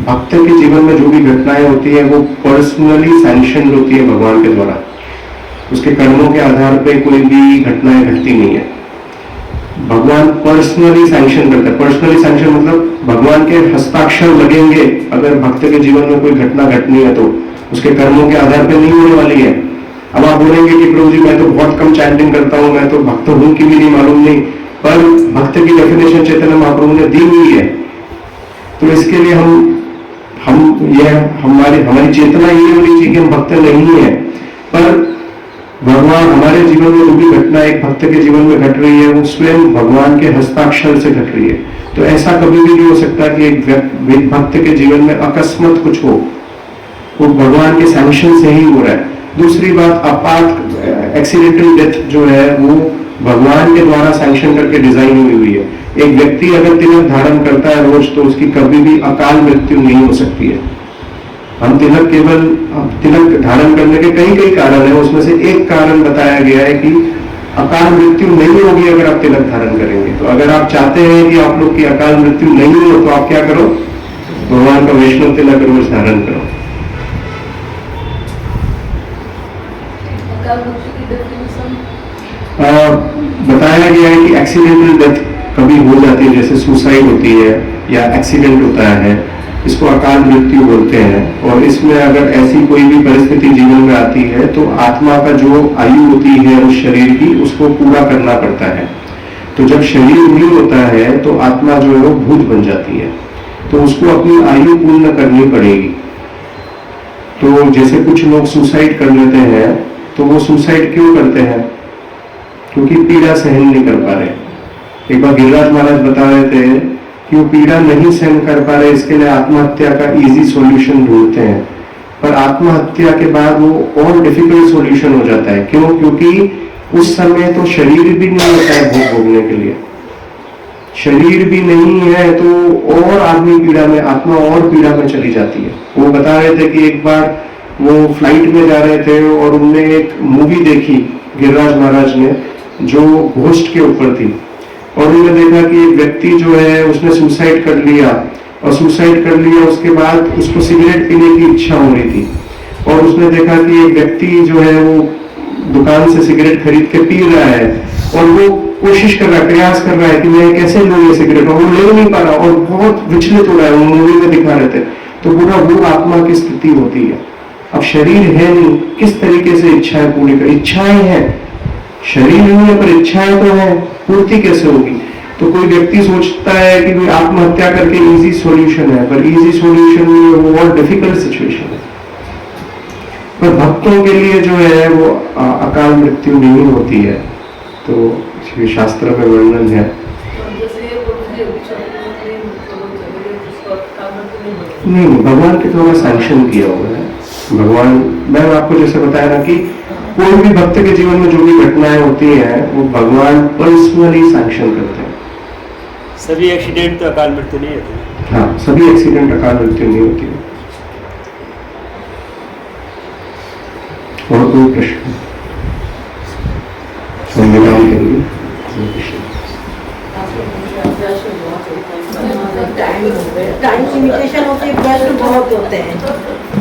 भक्त के जीवन में जो भी घटनाएं होती है वो पर्सनली सैंक्शन होती है भगवान के द्वारा। उसके कर्मों के आधार पे कोई भी घटनाएं घटती नहीं है, भगवान पर्सनली सैंक्शन करता है। पर्सनली सैंक्शन मतलब भगवान के हस्ताक्षर लगेंगे अगर भक्त के जीवन में कोई घटना घटनी है तो उसके कर्मों के आधार पे नहीं होने वाली है। अब आप बोलेंगे कि प्रभु जी मैं तो बहुत कम चैंटिंग करता हूँ, मैं तो भक्त हूं कि भी नहीं मालूम नहीं, पर भक्त की डेफिनेशन चैतन्य महाप्रभु ने दी हुई है। तो इसके लिए हमारी चेतना ये होनी चाहिए कि हम भक्त नहीं है, पर भगवान हमारे जीवन में जो भी घटना एक भक्त के जीवन में घट रही है वो स्वयं भगवान के हस्ताक्षर से घट रही है। तो ऐसा कभी भी नहीं हो सकता कि एक भक्त के जीवन में अकस्मात कुछ हो, वो भगवान के सैंक्शन से ही हो रहा है। दूसरी बात, अपार्ट एक्सीडेंटल डेथ जो है वो भगवान के द्वारा सैंक्शन करके डिजाइन हुई है। एक व्यक्ति अगर तिलक धारण करता है रोज तो उसकी कभी भी अकाल मृत्यु नहीं हो सकती है। हम तिलक धारण करने के कई कारण है, उसमें से एक कारण बताया गया है कि अकाल मृत्यु नहीं होगी अगर आप तिलक धारण करेंगे। तो अगर आप चाहते हैं कि आप लोग की अकाल मृत्यु नहीं हो तो आप क्या करो, भगवान का वैष्णव तिलक रोज धारण करो। बताया गया है कि एक्सीडेंटल डेथ कभी हो जाती है, जैसे सुसाइड होती है या एक्सीडेंट होता है, इसको अकाल मृत्यु बोलते हैं। और इसमें अगर ऐसी कोई भी परिस्थिति जीवन में आती है तो आत्मा का जो आयु होती है उस शरीर की, उसको पूरा करना पड़ता है। तो जब शरीर नहीं होता है तो आत्मा जो है वो भूत बन जाती है, तो उसको अपनी आयु पूर्ण करनी पड़ेगी। तो जैसे कुछ लोग सुसाइड कर लेते हैं, तो वो सुसाइड क्यों करते हैं? क्योंकि पीड़ा सहन नहीं कर पा रहे। एक बार गिरिराज महाराज बता रहे थे कि वो पीड़ा नहीं सहन कर पा रहे, इसके लिए आत्महत्या का इजी सॉल्यूशन ढूंढते हैं, पर आत्महत्या के बाद वो और डिफिकल्ट सॉल्यूशन हो जाता है। क्यों? क्योंकि उस समय तो शरीर भी नहीं होता है भोग भोगने के लिए, शरीर भी नहीं है तो और आदमी पीड़ा में, आत्मा और पीड़ा में चली जाती है। वो बता रहे थे कि एक बार वो फ्लाइट में जा रहे थे और उनने एक मूवी देखी गिरिराज महाराज ने जो घोस्ट के ऊपर थी, और उन्होंने देखा कि एक व्यक्ति जो है उसने सुसाइड कर लिया, और सुसाइड कर लिया उसके बाद उसको सिगरेट पीने की इच्छा हो रही थी, और उसने देखा कि एक व्यक्ति जो है वो दुकान से सिगरेट खरीद के पी रहा है, और वो कोशिश कर रहा है, प्रयास कर रहा है कि मैं कैसे लूं ये सिगरेट, और वो ले नहीं पा रहा और बहुत विचलित हो रहा है। वो मूवी में दिखा रहे थे। तो पूरा वो आत्मा की स्थिति होती है। अब शरीर है नहीं, किस तरीके से इच्छाएं पूरी कर, इच्छाएं हैं, शरीर नहीं है पर इच्छाएं तो है, पूर्ति कैसे होगी? तो कोई व्यक्ति सोचता है कि भाई आत्महत्या करके इजी सॉल्यूशन है, पर इजी सॉल्यूशन नहीं है, वो और डिफिकल्ट सिचुएशन है। पर भक्तों के लिए जो है वो अकाल मृत्यु नहीं होती है। तो शास्त्र में वर्णन है। नहीं, भगवान के द्वारा सैंक्शन किया हुआ है। भगवान, मैंने आपको जैसे बताया ना कि कोई भी भक्त के जीवन में जो भी घटनाएं होती हैं वो भगवान पर्सनली सैंक्शन करते हैं। सभी एक्सीडेंट तो अकाल मृत्यु नहीं होती। हाँ, सभी एक्सीडेंट अकाल मृत्यु नहीं होती है। और कोई प्रश्न? संविधान के लिए टाइम लिमिटेशन होती है, प्रश्न बहुत होते हैं।